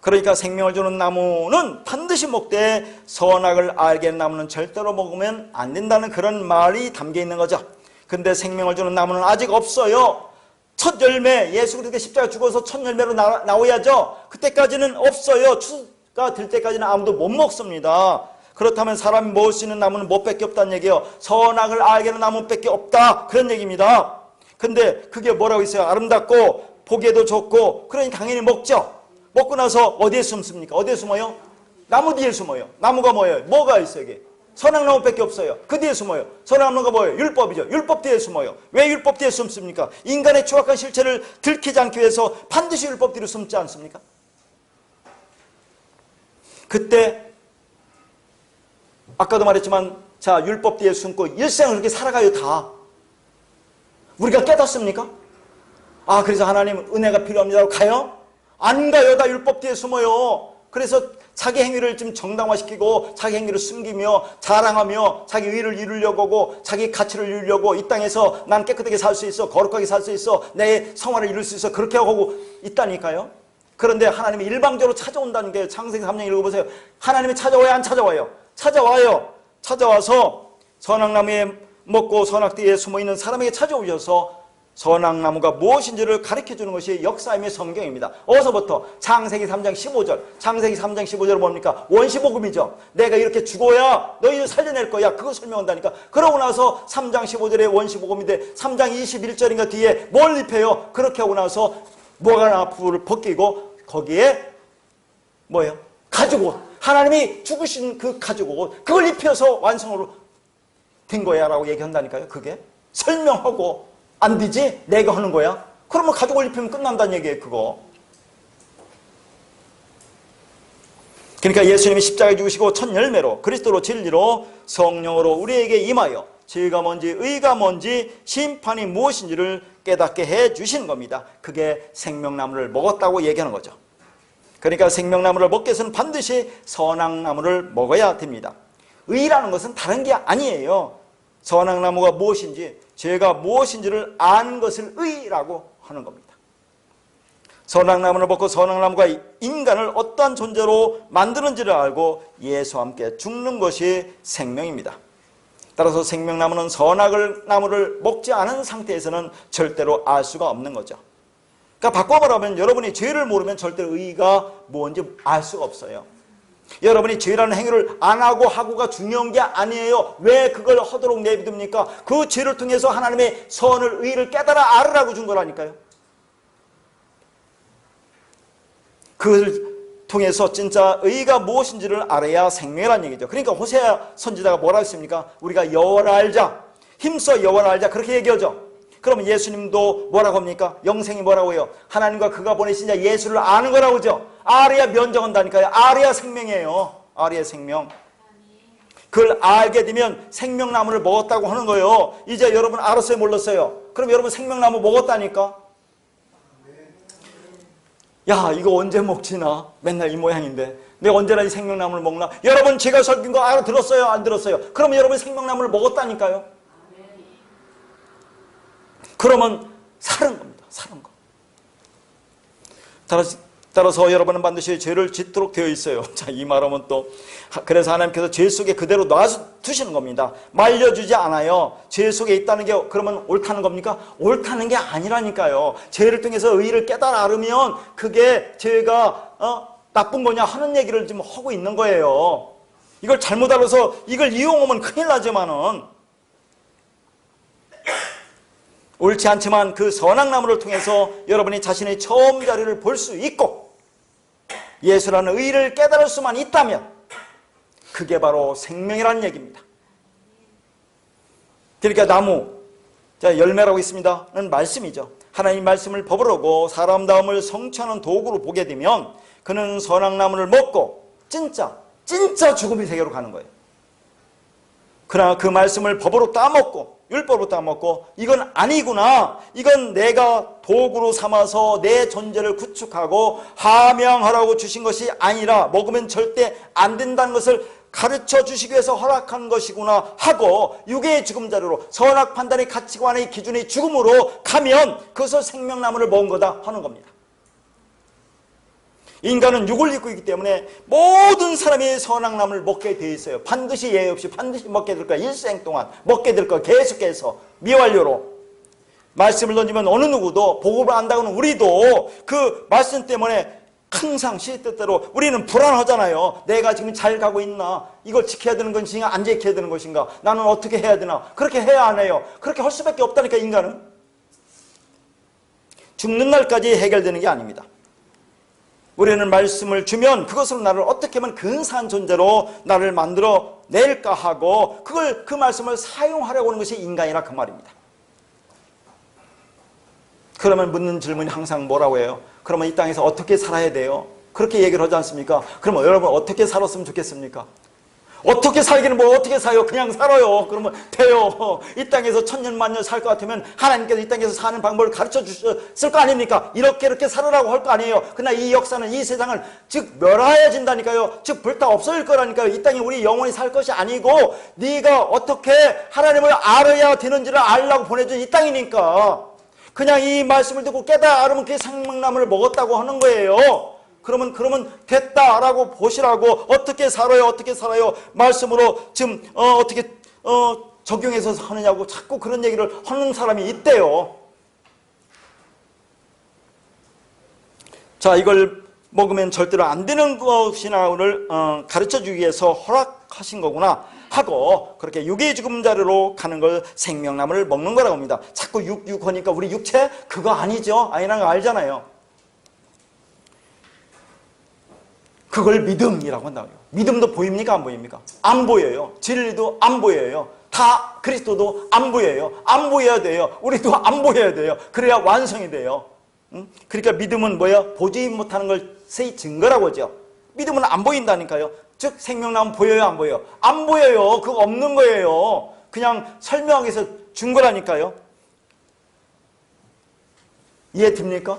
S1: 그러니까 생명을 주는 나무는 반드시 먹되 선악을 알게 하는 나무는 절대로 먹으면 안 된다는 그런 말이 담겨 있는 거죠. 근데 생명을 주는 나무는 아직 없어요. 첫 열매, 예수 그리스도가 십자가 죽어서 첫 열매로 나와야죠. 그때까지는 없어요. 추가 될 때까지는 아무도 못 먹습니다. 그렇다면 사람이 먹을 수 있는 나무는 뭐밖에 없다는 얘기예요. 선악을 알게 하는 나무밖에 없다, 그런 얘기입니다. 근데 그게 뭐라고 있어요? 아름답고 보기에도 좋고, 그러니 당연히 먹죠. 먹고 나서 어디에 숨습니까? 어디에 숨어요? 나무 뒤에 숨어요. 나무가 뭐예요? 뭐가 있어요? 이게 선악나무밖에 없어요. 그 뒤에 숨어요. 선악나무가 뭐예요? 율법이죠. 율법 뒤에 숨어요. 왜 율법 뒤에 숨습니까? 인간의 추악한 실체를 들키지 않기 위해서 반드시 율법 뒤로 숨지 않습니까? 그때 아까도 말했지만, 자, 율법 뒤에 숨고 일생을 그렇게 살아가요. 다 우리가 깨닫습니까? 아, 그래서 하나님 은혜가 필요합니다라고 가요? 안 가요. 다 율법 뒤에 숨어요. 그래서 자기 행위를 좀 정당화시키고 자기 행위를 숨기며 자랑하며 자기 의를 이루려고 하고 자기 가치를 이루려고 이 땅에서 난 깨끗하게 살 수 있어, 거룩하게 살 수 있어, 내 성화를 이룰 수 있어, 그렇게 하고 있다니까요. 그런데 하나님이 일방적으로 찾아온다는 게 창세기 3장 읽어보세요. 하나님이 찾아와요, 안 찾아와요? 찾아와요. 찾아와서 선악나무에 먹고 선악 뒤에 숨어있는 사람에게 찾아오셔서 선악나무가 무엇인지를 가르쳐주는 것이 역사임의 성경입니다. 어디서부터? 창세기 3장 15절. 창세기 3장 15절은 뭡니까? 원시복음이죠. 내가 이렇게 죽어야 너희를 살려낼 거야. 그거 설명한다니까. 그러고 나서 3장 15절에 원시복음인데 3장 21절인가 뒤에 뭘 입혀요? 그렇게 하고 나서 모가나풀을 벗기고 거기에 뭐예요? 가죽옷. 하나님이 죽으신 그 가죽옷. 그걸 입혀서 완성으로 된 거야 라고 얘기한다니까요. 그게 설명하고 안 되지? 내가 하는 거야? 그러면 가죽을 입히면 끝난다는 얘기예요, 그거. 그러니까 예수님이 십자가에 죽으시고 첫 열매로 그리스도로 진리로 성령으로 우리에게 임하여 죄가 뭔지 의가 뭔지 심판이 무엇인지를 깨닫게 해 주시는 겁니다. 그게 생명나무를 먹었다고 얘기하는 거죠. 그러니까 생명나무를 먹기 위해서는 반드시 선악나무를 먹어야 됩니다. 의라는 것은 다른 게 아니에요. 선악나무가 무엇인지, 죄가 무엇인지를 아는 것을 의라고 하는 겁니다. 선악나무를 먹고 선악나무가 인간을 어떠한 존재로 만드는지를 알고 예수와 함께 죽는 것이 생명입니다. 따라서 생명나무는 선악을 나무를 먹지 않은 상태에서는 절대로 알 수가 없는 거죠. 그러니까 바꿔 말하면 여러분이 죄를 모르면 절대로 의가 뭔지 알 수가 없어요. 여러분이 죄라는 행위를 안 하고가 중요한 게 아니에요. 왜 그걸 하도록 내비둡니까? 그 죄를 통해서 하나님의 선을, 의를 깨달아 알으라고 준 거라니까요. 그걸 통해서 진짜 의가 무엇인지를 알아야 생명이라는 얘기죠. 그러니까 호세아 선지자가 뭐라 했습니까? 우리가 여호와를 알자, 힘써 여호와를 알자, 그렇게 얘기하죠. 그러면 예수님도 뭐라고 합니까? 영생이 뭐라고 해요? 하나님과 그가 보내신 자 예수를 아는 거라고 하죠. 알아야 면정한다니까요. 알아야 생명이에요. 알아야 생명. 그걸 알게 되면 생명나무를 먹었다고 하는 거예요. 이제 여러분 알았어요, 몰랐어요? 그럼 여러분 생명나무 먹었다니까? 야, 이거 언제 먹지나? 맨날 이 모양인데 내가 언제나 이 생명나무를 먹나? 여러분, 제가 설킨 거 알아들었어요? 안 들었어요? 그러면 여러분 생명나무를 먹었다니까요? 그러면 사는 겁니다. 사는 거. 따라서 여러분은 반드시 죄를 짓도록 되어 있어요. 자, 이 말하면 또 그래서 하나님께서 죄 속에 그대로 놔두시는 겁니다. 말려주지 않아요. 죄 속에 있다는 게 그러면 옳다는 겁니까? 옳다는 게 아니라니까요. 죄를 통해서 의의를 깨달아 알으면 그게 죄가 나쁜 거냐 하는 얘기를 지금 하고 있는 거예요. 이걸 잘못 알아서 이걸 이용하면 큰일 나지만은, 옳지 않지만 그 선악나무를 통해서 여러분이 자신의 처음 자리를 볼 수 있고 예수라는 의의를 깨달을 수만 있다면 그게 바로 생명이라는 얘기입니다. 그러니까 나무, 자, 열매라고 있습니다는 말씀이죠. 하나님 말씀을 법으로고 사람다움을 성취하는 도구로 보게 되면 그는 선악나무를 먹고 진짜 죽음의 세계로 가는 거예요. 그러나 그 말씀을 법으로 따먹고 율법으로 따먹고 이건 아니구나, 이건 내가 도구로 삼아서 내 존재를 구축하고 하명하라고 주신 것이 아니라 먹으면 절대 안 된다는 것을 가르쳐 주시기 위해서 허락한 것이구나 하고 육의 죽음 자료로 선악 판단의 가치관의 기준의 죽음으로 가면 그것을 생명나무를 먹은 거다 하는 겁니다. 인간은 육을 입고 있기 때문에 모든 사람이 선악나무를 먹게 돼 있어요. 반드시 예외 없이 반드시 먹게 될 거야. 일생 동안 먹게 될 거야. 계속해서 미완료로 말씀을 던지면 어느 누구도, 복음을 안다고는 우리도 그 말씀 때문에 항상 시뜻대로 우리는 불안하잖아요. 내가 지금 잘 가고 있나? 이걸 지켜야 되는 것인가? 안 지켜야 되는 것인가? 나는 어떻게 해야 되나? 그렇게 해야 안 해요. 그렇게 할 수밖에 없다니까. 인간은 죽는 날까지 해결되는 게 아닙니다. 우리는 말씀을 주면 그것으로 나를 어떻게 하면 근사한 존재로 나를 만들어 낼까 하고 그 말씀을 사용하려고 하는 것이 인간이라 그 말입니다. 그러면 묻는 질문이 항상 뭐라고 해요? 그러면 이 땅에서 어떻게 살아야 돼요? 그렇게 얘기를 하지 않습니까? 그러면 여러분 어떻게 살았으면 좋겠습니까? 어떻게 살기는 뭐 어떻게 살아요? 그냥 살아요. 그러면 돼요. 이 땅에서 천년만년 살 것 같으면 하나님께서 이 땅에서 사는 방법을 가르쳐 주셨을 거 아닙니까? 이렇게 살으라고 할 거 아니에요. 그러나 이 역사는 이 세상을 즉 멸하여진다니까요. 즉 불타 없어질 거라니까요. 이 땅에 우리 영원히 살 것이 아니고 네가 어떻게 하나님을 알아야 되는지를 알라고 보내준 이 땅이니까 그냥 이 말씀을 듣고 깨달아 알으면 그게 생명나무를 먹었다고 하는 거예요. 그러면 됐다라고 보시라고. 어떻게 살아요? 말씀으로 지금 어떻게 적용해서 하느냐고 자꾸 그런 얘기를 하는 사람이 있대요. 자, 이걸 먹으면 절대로 안 되는 것이나를 가르쳐주기 위해서 허락하신 거구나 하고 그렇게 육의 죽음 자료로 가는 걸 생명나무를 먹는 거라고 합니다. 자꾸 육 하니까 우리 육체? 그거 아니죠. 아니라는 거 알잖아요. 그걸 믿음이라고 한다고요. 믿음도 보입니까? 안 보입니까? 안 보여요. 진리도 안 보여요. 다 그리스도도 안 보여요. 안 보여야 돼요. 우리도 안 보여야 돼요. 그래야 완성이 돼요. 그러니까 믿음은 뭐예요? 보지 못하는 것의 증거라고 하죠. 믿음은 안 보인다니까요. 즉 생명나무 보여요? 안 보여요? 안 보여요. 그거 없는 거예요. 그냥 설명하기 위해서 준 거라니까요. 이해됩니까?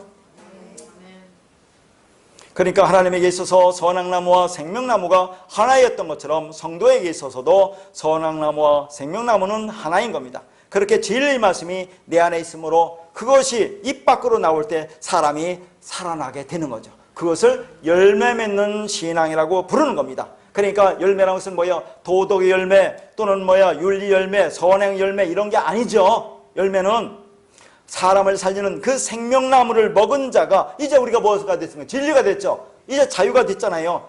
S1: 그러니까 하나님에게 있어서 선악나무와 생명나무가 하나였던 것처럼 성도에게 있어서도 선악나무와 생명나무는 하나인 겁니다. 그렇게 진리의 말씀이 내 안에 있으므로 그것이 입 밖으로 나올 때 사람이 살아나게 되는 거죠. 그것을 열매 맺는 신앙이라고 부르는 겁니다. 그러니까 열매라는 것은 뭐예요? 도덕의 열매 또는 윤리 열매, 선행 열매 이런 게 아니죠. 열매는 사람을 살리는 그 생명나무를 먹은 자가 이제 우리가 뭐가 됐습니까? 진리가 됐죠. 이제 자유가 됐잖아요.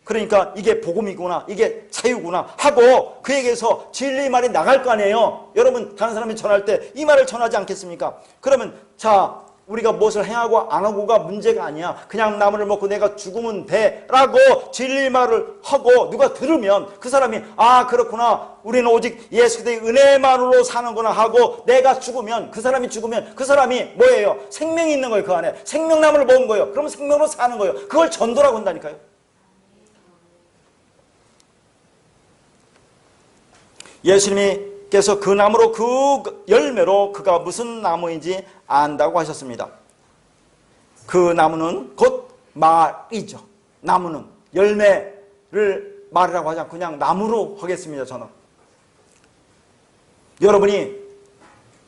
S1: 그러니까 이게 복음이구나, 이게 자유구나 하고 그에게서 진리 말이 나갈 거 아니에요. 여러분 다른 사람이 전할 때 이 말을 전하지 않겠습니까? 그러면 자, 우리가 무엇을 행하고 안 하고가 문제가 아니야. 그냥 나무를 먹고 내가 죽으면 돼 라고 진리 말을 하고 누가 들으면 그 사람이 아 그렇구나, 우리는 오직 예수 그리스도의 은혜만으로 사는구나 하고 내가 죽으면 그 사람이 뭐예요? 생명이 있는 거예요. 그 안에 생명나무를 먹은 거예요. 그러면 생명으로 사는 거예요. 그걸 전도라고 한다니까요. 예수님이 예수님께서 그 나무로 그 열매로 그가 무슨 나무인지 안다고 하셨습니다. 그 나무는 곧 말이죠. 나무는 열매를 말이라고 하지 않고 그냥 나무로 하겠습니다. 저는 여러분이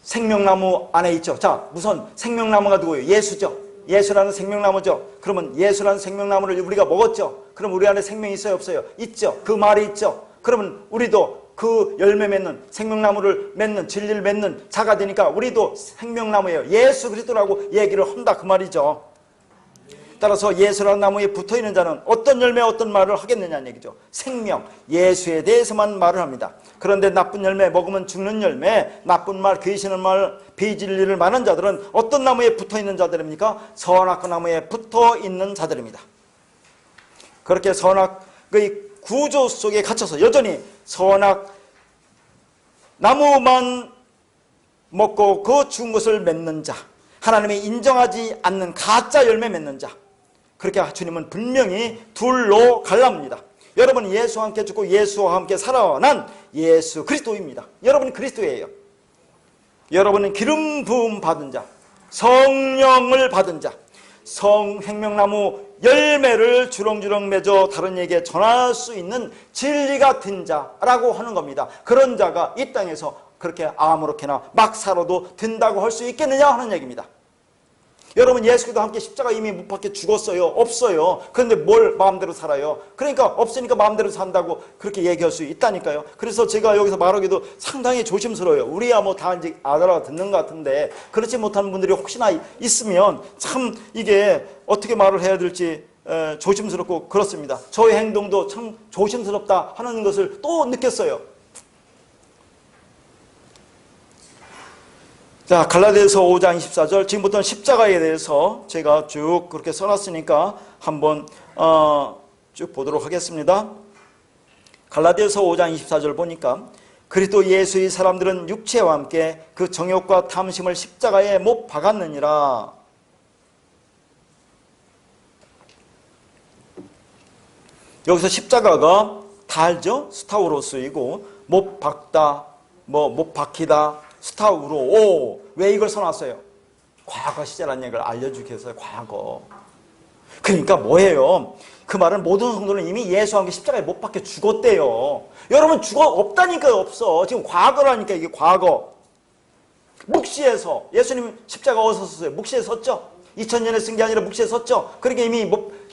S1: 생명나무 안에 있죠. 자, 우선 생명나무가 누구예요? 예수죠. 예수라는 생명나무죠. 그러면 예수라는 생명나무를 우리가 먹었죠. 그럼 우리 안에 생명이 있어요? 없어요? 있죠. 그 말이 있죠. 그러면 우리도 그 열매 맺는 생명나무를 맺는 진리를 맺는 자가 되니까 우리도 생명나무예요. 예수 그리스도라고 얘기를 한다 그 말이죠. 따라서 예수라는 나무에 붙어있는 자는 어떤 열매 어떤 말을 하겠느냐는 얘기죠. 생명, 예수에 대해서만 말을 합니다. 그런데 나쁜 열매, 먹으면 죽는 열매, 나쁜 말, 귀신의 말, 비진리를 말하는 자들은 어떤 나무에 붙어있는 자들입니까? 선악과 나무에 붙어있는 자들입니다. 그렇게 선악의 구조 속에 갇혀서 여전히 선악 나무만 먹고 그 죽은 것을 맺는 자, 하나님이 인정하지 않는 가짜 열매 맺는 자, 그렇게 주님은 분명히 둘로 갈라합니다. 여러분은 예수와 함께 죽고 예수와 함께 살아난 예수 그리스도입니다. 여러분은 그리스도예요. 여러분은 기름 부음 받은 자, 성령을 받은 자, 생명나무 열매를 주렁주렁 맺어 다른 이에게 전할 수 있는 진리 같은 자라고 하는 겁니다. 그런 자가 이 땅에서 그렇게 아무렇게나 막 살아도 된다고 할 수 있겠느냐 하는 얘기입니다. 여러분 예수께도 함께 십자가 이미 못 박혀 죽었어요? 없어요. 그런데 뭘 마음대로 살아요? 그러니까 없으니까 마음대로 산다고 그렇게 얘기할 수 있다니까요. 그래서 제가 여기서 말하기도 상당히 조심스러워요. 우리야 뭐 다 이제 알아듣는 것 같은데 그렇지 못한 분들이 혹시나 있으면 참 이게 어떻게 말을 해야 될지 조심스럽고 그렇습니다. 저의 행동도 참 조심스럽다 하는 것을 또 느꼈어요. 자, 갈라디아서 5장 24절, 지금부터는 십자가에 대해서 제가 쭉 그렇게 써놨으니까 한번 쭉 보도록 하겠습니다. 갈라디아서 5장 24절 보니까 그리스도 예수의 사람들은 육체와 함께 그 정욕과 탐심을 십자가에 못 박았느니라. 여기서 십자가가 다 알죠? 스타우로스이고 못 박다, 못 박히다, 스타우로. 왜 이걸 써놨어요? 과거 시제라는 얘기를 알려주기 위해서. 과거. 그러니까 뭐예요? 그 말은 모든 성도는 이미 예수와 함께 십자가에 못 박혀 죽었대요. 여러분 없다니까요. 없어. 지금 과거라니까. 이게 과거. 묵시에서 예수님 십자가 어디서 섰어요? 묵시에 섰죠? 2000년에 쓴 게 아니라 묵시에 섰죠? 그러니까 이미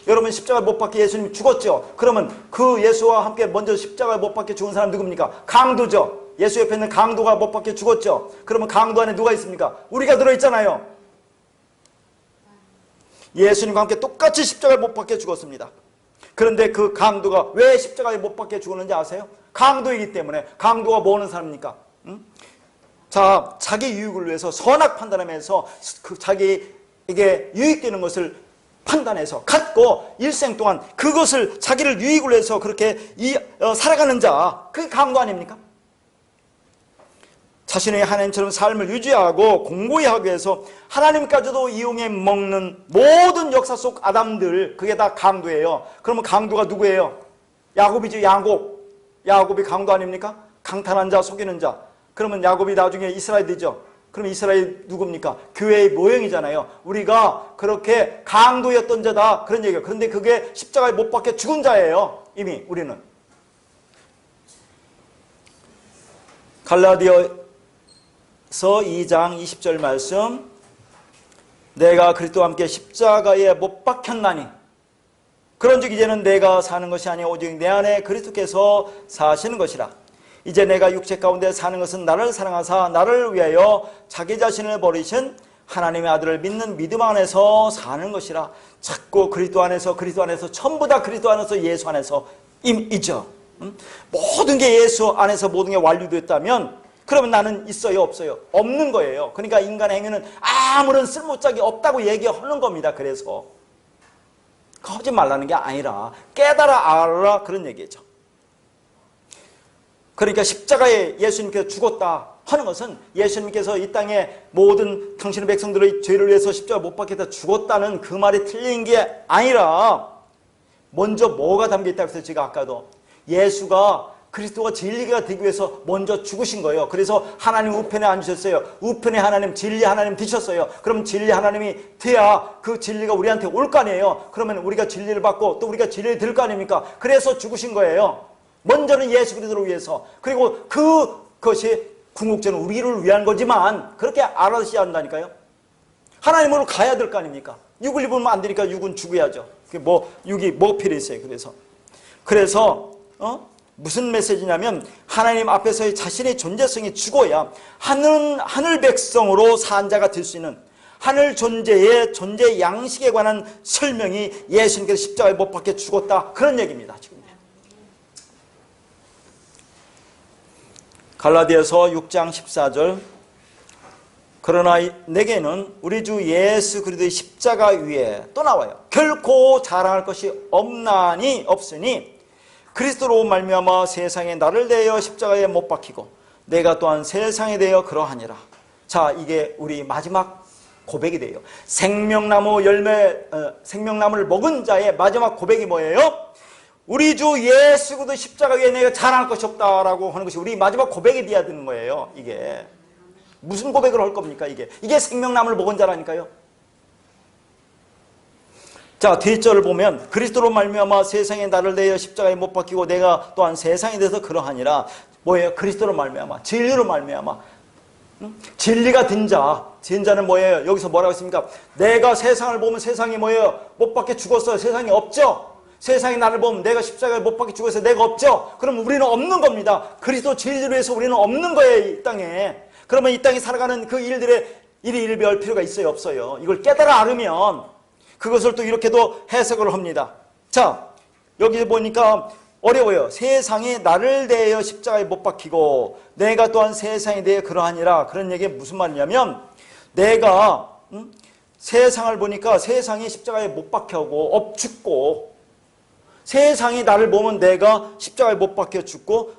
S1: 여러분 십자가에 못 박혀 예수님이 죽었죠? 그러면 그 예수와 함께 먼저 십자가에 못 박혀 죽은 사람 누굽니까? 강도죠? 예수 옆에 있는 강도가 못 박혀 죽었죠? 그러면 강도 안에 누가 있습니까? 우리가 들어있잖아요. 예수님과 함께 똑같이 십자가에 못 박혀 죽었습니다. 그런데 그 강도가 왜 십자가에 못 박혀 죽었는지 아세요? 강도이기 때문에. 강도가 뭐 하는 사람입니까? 자, 자기 유익을 위해서 선악 판단하면서 자기에게 유익되는 것을 판단해서 갖고 일생 동안 그것을 자기를 유익을 위해서 그렇게 살아가는 자, 그게 강도 아닙니까? 자신의 하나님처럼 삶을 유지하고 공고히 하기 위해서 하나님까지도 이용해 먹는 모든 역사 속 아담들, 그게 다 강도예요. 그러면 강도가 누구예요? 야곱이죠. 야곱이 강도 아닙니까? 강탈한 자, 속이는 자. 그러면 야곱이 나중에 이스라엘이죠. 그럼 이스라엘 누굽니까? 교회의 모형이잖아요. 우리가 그렇게 강도였던 자다, 그런 얘기예요. 그런데 그게 십자가에 못 박혀 죽은 자예요. 이미 우리는. 갈라디아서 2장 20절 말씀, 내가 그리스도와 함께 십자가에 못 박혔나니 그런즉 이제는 내가 사는 것이 아니오 오직 내 안에 그리스도께서 사시는 것이라. 이제 내가 육체 가운데 사는 것은 나를 사랑하사 나를 위하여 자기 자신을 버리신 하나님의 아들을 믿는 믿음 안에서 사는 것이라. 자꾸 그리스도 안에서 전부 다 그리스도 안에서 예수 안에서 임이죠. 모든 게 예수 안에서 모든 게 완료됐다면 그러면 나는 있어요? 없어요? 없는 거예요. 그러니까 인간의 행위는 아무런 쓸모짝이 없다고 얘기하는 겁니다. 그래서 하지 말라는 게 아니라 깨달아 알아라, 그런 얘기죠. 그러니까 십자가에 예수님께서 죽었다 하는 것은 예수님께서 이 땅에 모든 당신의 백성들의 죄를 위해서 십자가 못 박혀서 죽었다는 그 말이 틀린 게 아니라 먼저 뭐가 담겨있다고 했어요? 제가 아까도 예수가 그리스도가 진리가 되기 위해서 먼저 죽으신 거예요. 그래서 하나님 우편에 앉으셨어요. 우편에 하나님, 진리 하나님 되셨어요. 그럼 진리 하나님이 돼야 그 진리가 우리한테 올 거 아니에요. 그러면 우리가 진리를 받고 또 우리가 진리를 들을 거 아닙니까? 그래서 죽으신 거예요. 먼저는 예수 그리스도를 위해서. 그리고 그것이 궁극적으로 우리를 위한 거지만 그렇게 알아서야 한다니까요. 하나님으로 가야 될 거 아닙니까? 육을 입으면 안 되니까 육은 죽어야죠. 육이 뭐 필요 있어요. 그래서 무슨 메시지냐면 하나님 앞에서의 자신의 존재성이 죽어야 하늘 백성으로 산 자가 될 수 있는 하늘 존재의 존재 양식에 관한 설명이 예수님께서 십자가에 못 박혀 죽었다. 그런 얘기입니다. 지금. 갈라디아서 6장 14절 그러나 내게는 우리 주 예수 그리스도의 십자가 위에 또 나와요. 결코 자랑할 것이 없으니 그리스도로 말미암아 세상에 나를 대하여 십자가에 못 박히고 내가 또한 세상에 대하여 그러하니라. 자, 이게 우리 마지막 고백이 돼요. 생명나무를 먹은 자의 마지막 고백이 뭐예요? 우리 주 예수 그리스도 십자가 위에 내가 자랑할 것이 없다라고 하는 것이 우리 마지막 고백이 돼야 되는 거예요. 이게 무슨 고백을 할 겁니까? 이게 생명나무를 먹은 자라니까요. 자, 뒷절을 보면 그리스도로 말미암아 세상에 나를 대하여 십자가에 못 박히고 내가 또한 세상에 대해서 그러하니라. 뭐예요? 그리스도로 말미암아, 진리로 말미암아. 진리가 된 자는 뭐예요? 여기서 뭐라고 했습니까? 내가 세상을 보면 세상이 뭐예요? 못 박혀 죽었어요. 세상이 없죠? 세상이 나를 보면 내가 십자가에 못 박혀 죽어서 내가 없죠? 그럼 우리는 없는 겁니다. 그리스도 진리로 해서 우리는 없는 거예요, 이 땅에. 그러면 이 땅에 살아가는 그 일들의 일희일비할 필요가 있어요, 없어요? 이걸 깨달아 알으면 그것을 또 이렇게도 해석을 합니다. 자, 여기 보니까 어려워요. 세상이 나를 대하여 십자가에 못 박히고 내가 또한 세상에 대해 그러하니라. 그런 얘기가 무슨 말이냐면 내가 세상을 보니까 세상이 십자가에 못 박혀고 죽고 세상이 나를 보면 내가 십자가에 못 박혀 죽고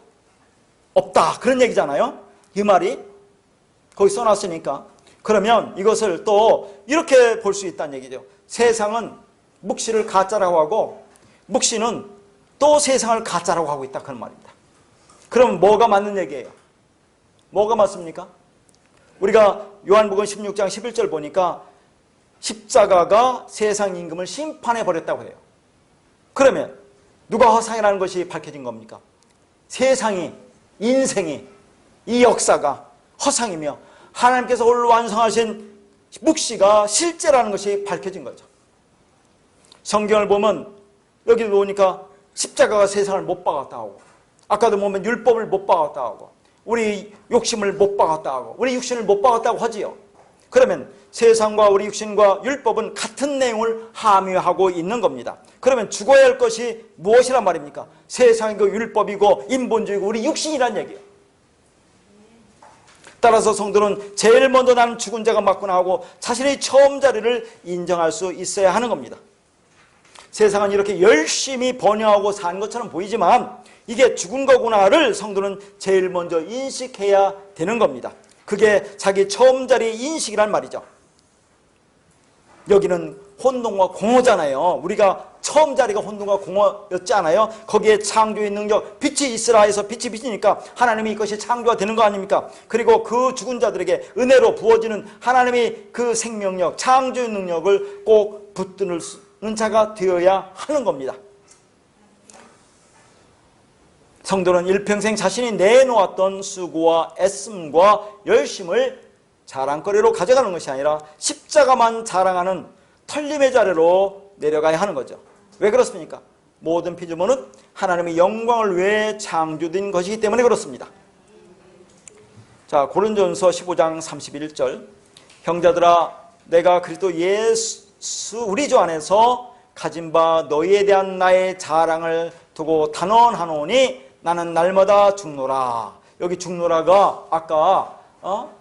S1: 없다. 그런 얘기잖아요. 이 말이 거기 써놨으니까. 그러면 이것을 또 이렇게 볼 수 있다는 얘기죠. 세상은 묵시를 가짜라고 하고 묵시는 또 세상을 가짜라고 하고 있다. 그런 말입니다. 그럼 뭐가 맞는 얘기예요? 뭐가 맞습니까? 우리가 요한복음 16장 11절 보니까 십자가가 세상 임금을 심판해버렸다고 해요. 그러면 누가 허상이라는 것이 밝혀진 겁니까? 세상이, 인생이, 이 역사가 허상이며 하나님께서 홀로 완성하신 묵시가 실제라는 것이 밝혀진 거죠. 성경을 보면 여기 보니까 십자가가 세상을 못 박았다 하고 아까도 보면 율법을 못 박았다 하고 우리 욕심을 못 박았다 하고 우리 육신을 못 박았다고 하지요. 그러면 세상과 우리 육신과 율법은 같은 내용을 함유하고 있는 겁니다. 그러면 죽어야 할 것이 무엇이란 말입니까? 세상이고 율법이고 인본주의고 우리 육신이란 얘기예요. 따라서 성도는 제일 먼저 나는 죽은 자가 맞구나 하고 자신의 처음 자리를 인정할 수 있어야 하는 겁니다. 세상은 이렇게 열심히 번영하고 사는 것처럼 보이지만 이게 죽은 거구나를 성도는 제일 먼저 인식해야 되는 겁니다. 그게 자기 처음 자리의 인식이란 말이죠. 여기는 혼돈과 공허잖아요. 우리가 처음 자리가 혼돈과 공허였지 않아요? 거기에 창조의 능력, 빛이 있으라 해서 빛이 빛이니까 하나님이 이것이 창조가 되는 거 아닙니까? 그리고 그 죽은 자들에게 은혜로 부어지는 하나님의 그 생명력, 창조의 능력을 꼭 붙드는 자가 되어야 하는 겁니다. 성도는 일평생 자신이 내놓았던 수고와 애씀과 열심을 자랑거리로 가져가는 것이 아니라 십자가만 자랑하는 털림의 자리로 내려가야 하는 거죠. 왜 그렇습니까? 모든 피조물은 하나님의 영광을 위해 창조된 것이기 때문에 그렇습니다. 자, 고린도전서 15장 31절 형제들아 내가 그리스도 예수 우리 주 안에서 가진 바 너희에 대한 나의 자랑을 두고 단언하노니 나는 날마다 죽노라. 여기 죽노라가 아까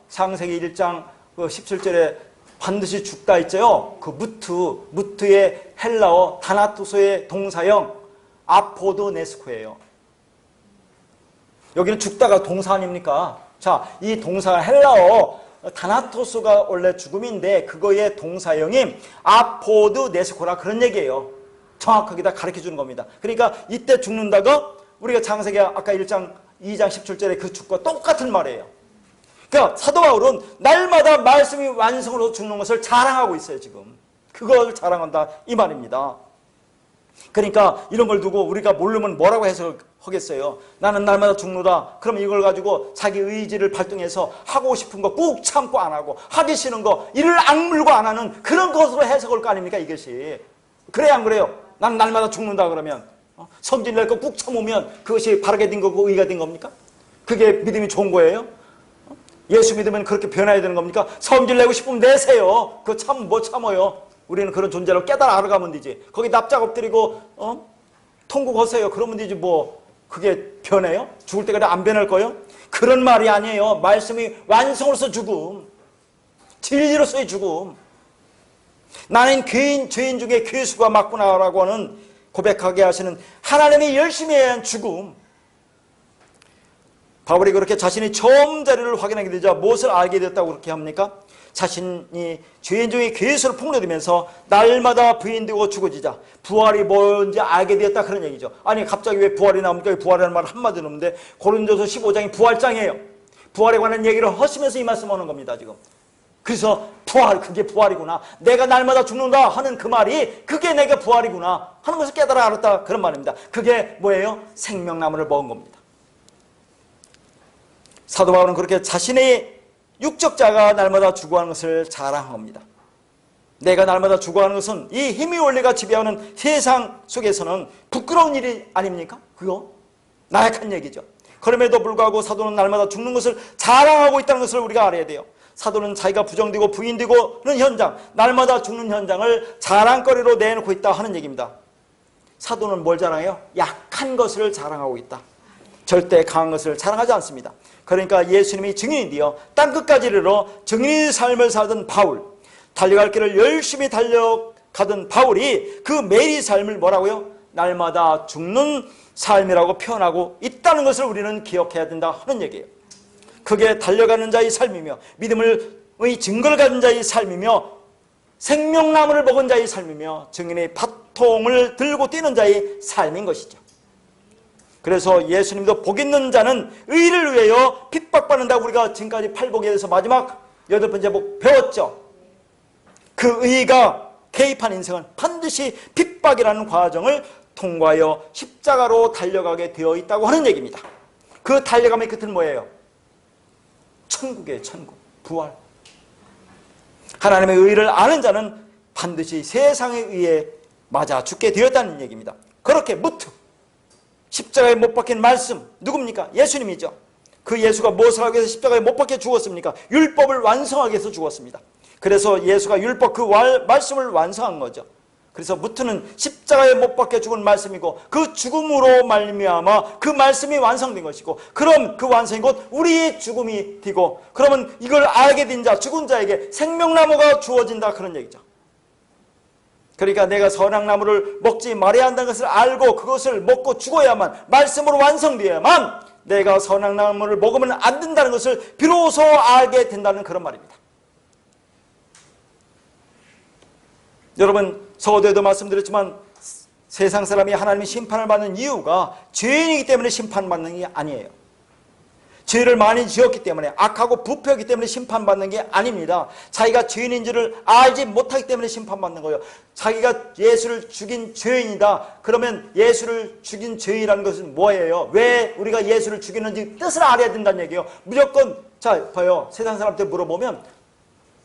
S1: 창세기 1장 17절에 반드시 죽다 했죠. 그 무트의 헬라어 다나토소의 동사형 아포도네스코예요. 여기는 죽다가 동사 아닙니까? 자, 이 동사 헬라어 다나토소가 원래 죽음인데 그거의 동사형이 아포도네스코라 그런 얘기예요. 정확하게 다 가르쳐 주는 겁니다. 그러니까 이때 죽는다가 우리가 창세기 아까 1장 2장 17절에 그 축과 똑같은 말이에요. 그러니까 사도 바울은 날마다 말씀이 완성으로 죽는 것을 자랑하고 있어요. 지금 그걸 자랑한다 이 말입니다. 그러니까 이런 걸 두고 우리가 모르면 뭐라고 해석하겠어요? 나는 날마다 죽노라. 그럼 이걸 가지고 자기 의지를 발동해서 하고 싶은 거 꾹 참고 안 하고 하기 싫은 거 이를 악물고 안 하는 그런 것으로 해석할 거 아닙니까? 이것이 그래요 안 그래요? 나는 날마다 죽는다 그러면 성질 낼 거 꾹 참으면 그것이 바르게 된 거고 의가 된 겁니까? 그게 믿음이 좋은 거예요? 예수 믿으면 그렇게 변해야 되는 겁니까? 성질 내고 싶으면 내세요. 그거 참 뭐 참아요. 우리는 그런 존재로 깨달아 알아가면 되지. 거기 납작 엎드리고 통곡하세요. 그러면 되지 뭐 그게 변해요? 죽을 때까지 안 변할 거예요? 그런 말이 아니에요. 말씀이 완성으로서 죽음, 진리로서의 죽음. 나는 죄인 중에 괴수가 맞구나라고 하는 고백하게 하시는 하나님이 열심히 해야 하는 죽음. 바울이 그렇게 자신이 처음 자리를 확인하게 되자 무엇을 알게 됐다고 그렇게 합니까? 자신이 죄인 중에 괴수를 폭로되면서 날마다 부인되고 죽어지자 부활이 뭔지 알게 되었다 그런 얘기죠. 아니 갑자기 왜 부활이 나옵니까? 부활이라는 말 한마디도 없는데 고린도서 15장이 부활장이에요. 부활에 관한 얘기를 하시면서 이 말씀하는 겁니다. 지금. 그래서 부활, 그게 부활이구나. 내가 날마다 죽는다 하는 그 말이 그게 내가 부활이구나 하는 것을 깨달아 알았다 그런 말입니다. 그게 뭐예요? 생명나무를 먹은 겁니다. 사도 바울은 그렇게 자신의 육적자가 날마다 죽어가는 것을 자랑한 겁니다. 내가 날마다 죽어가는 것은 이 힘의 원리가 지배하는 세상 속에서는 부끄러운 일이 아닙니까? 그거 나약한 얘기죠. 그럼에도 불구하고 사도는 날마다 죽는 것을 자랑하고 있다는 것을 우리가 알아야 돼요. 사도는 자기가 부정되고 부인되고는 현장, 날마다 죽는 현장을 자랑거리로 내놓고 있다 하는 얘기입니다. 사도는 뭘 자랑해요? 약한 것을 자랑하고 있다. 절대 강한 것을 자랑하지 않습니다. 그러니까 예수님이 증인이 되어 땅끝까지 이르러 증인의 삶을 살던 바울, 달려갈 길을 열심히 달려가던 바울이 그 매일의 삶을 뭐라고요? 날마다 죽는 삶이라고 표현하고 있다는 것을 우리는 기억해야 된다 하는 얘기예요. 그게 달려가는 자의 삶이며 믿음의 증거를 가진 자의 삶이며 생명나무를 먹은 자의 삶이며 증인의 바통을 들고 뛰는 자의 삶인 것이죠. 그래서 예수님도 복 있는 자는 의를 위하여 핍박받는다고 우리가 지금까지 팔복에서 마지막 8번째 복 배웠죠. 그 의가 개입한 인생은 반드시 핍박이라는 과정을 통과하여 십자가로 달려가게 되어 있다고 하는 얘기입니다. 그 달려감의 끝은 뭐예요? 천국이에요. 천국, 부활. 하나님의 의를 아는 자는 반드시 세상의 의에 맞아 죽게 되었다는 얘기입니다. 그렇게 무트 십자가에 못 박힌 말씀 누굽니까? 예수님이죠. 그 예수가 무엇을 하기 위해서 십자가에 못 박혀 죽었습니까? 율법을 완성하기 위해서 죽었습니다. 그래서 예수가 율법 그 말씀을 완성한 거죠. 그래서 무트는 십자가에 못 박혀 죽은 말씀이고 그 죽음으로 말미암아 그 말씀이 완성된 것이고 그럼 그 완성이 곧 우리의 죽음이 되고 그러면 이걸 알게 된 자, 죽은 자에게 생명나무가 주어진다 그런 얘기죠. 그러니까 내가 선악나무를 먹지 말아야 한다는 것을 알고 그것을 먹고 죽어야만 말씀으로 완성되어야만 내가 선악나무를 먹으면 안 된다는 것을 비로소 알게 된다는 그런 말입니다. 여러분 서두에도 말씀드렸지만 세상 사람이 하나님의 심판을 받는 이유가 죄인이기 때문에 심판받는 게 아니에요. 죄를 많이 지었기 때문에 악하고 부패하기 때문에 심판받는 게 아닙니다. 자기가 죄인인지를 알지 못하기 때문에 심판받는 거예요. 자기가 예수를 죽인 죄인이다. 그러면 예수를 죽인 죄인이라는 것은 뭐예요? 왜 우리가 예수를 죽이는지 뜻을 알아야 된다는 얘기예요. 무조건 자 봐요. 세상 사람한테 물어보면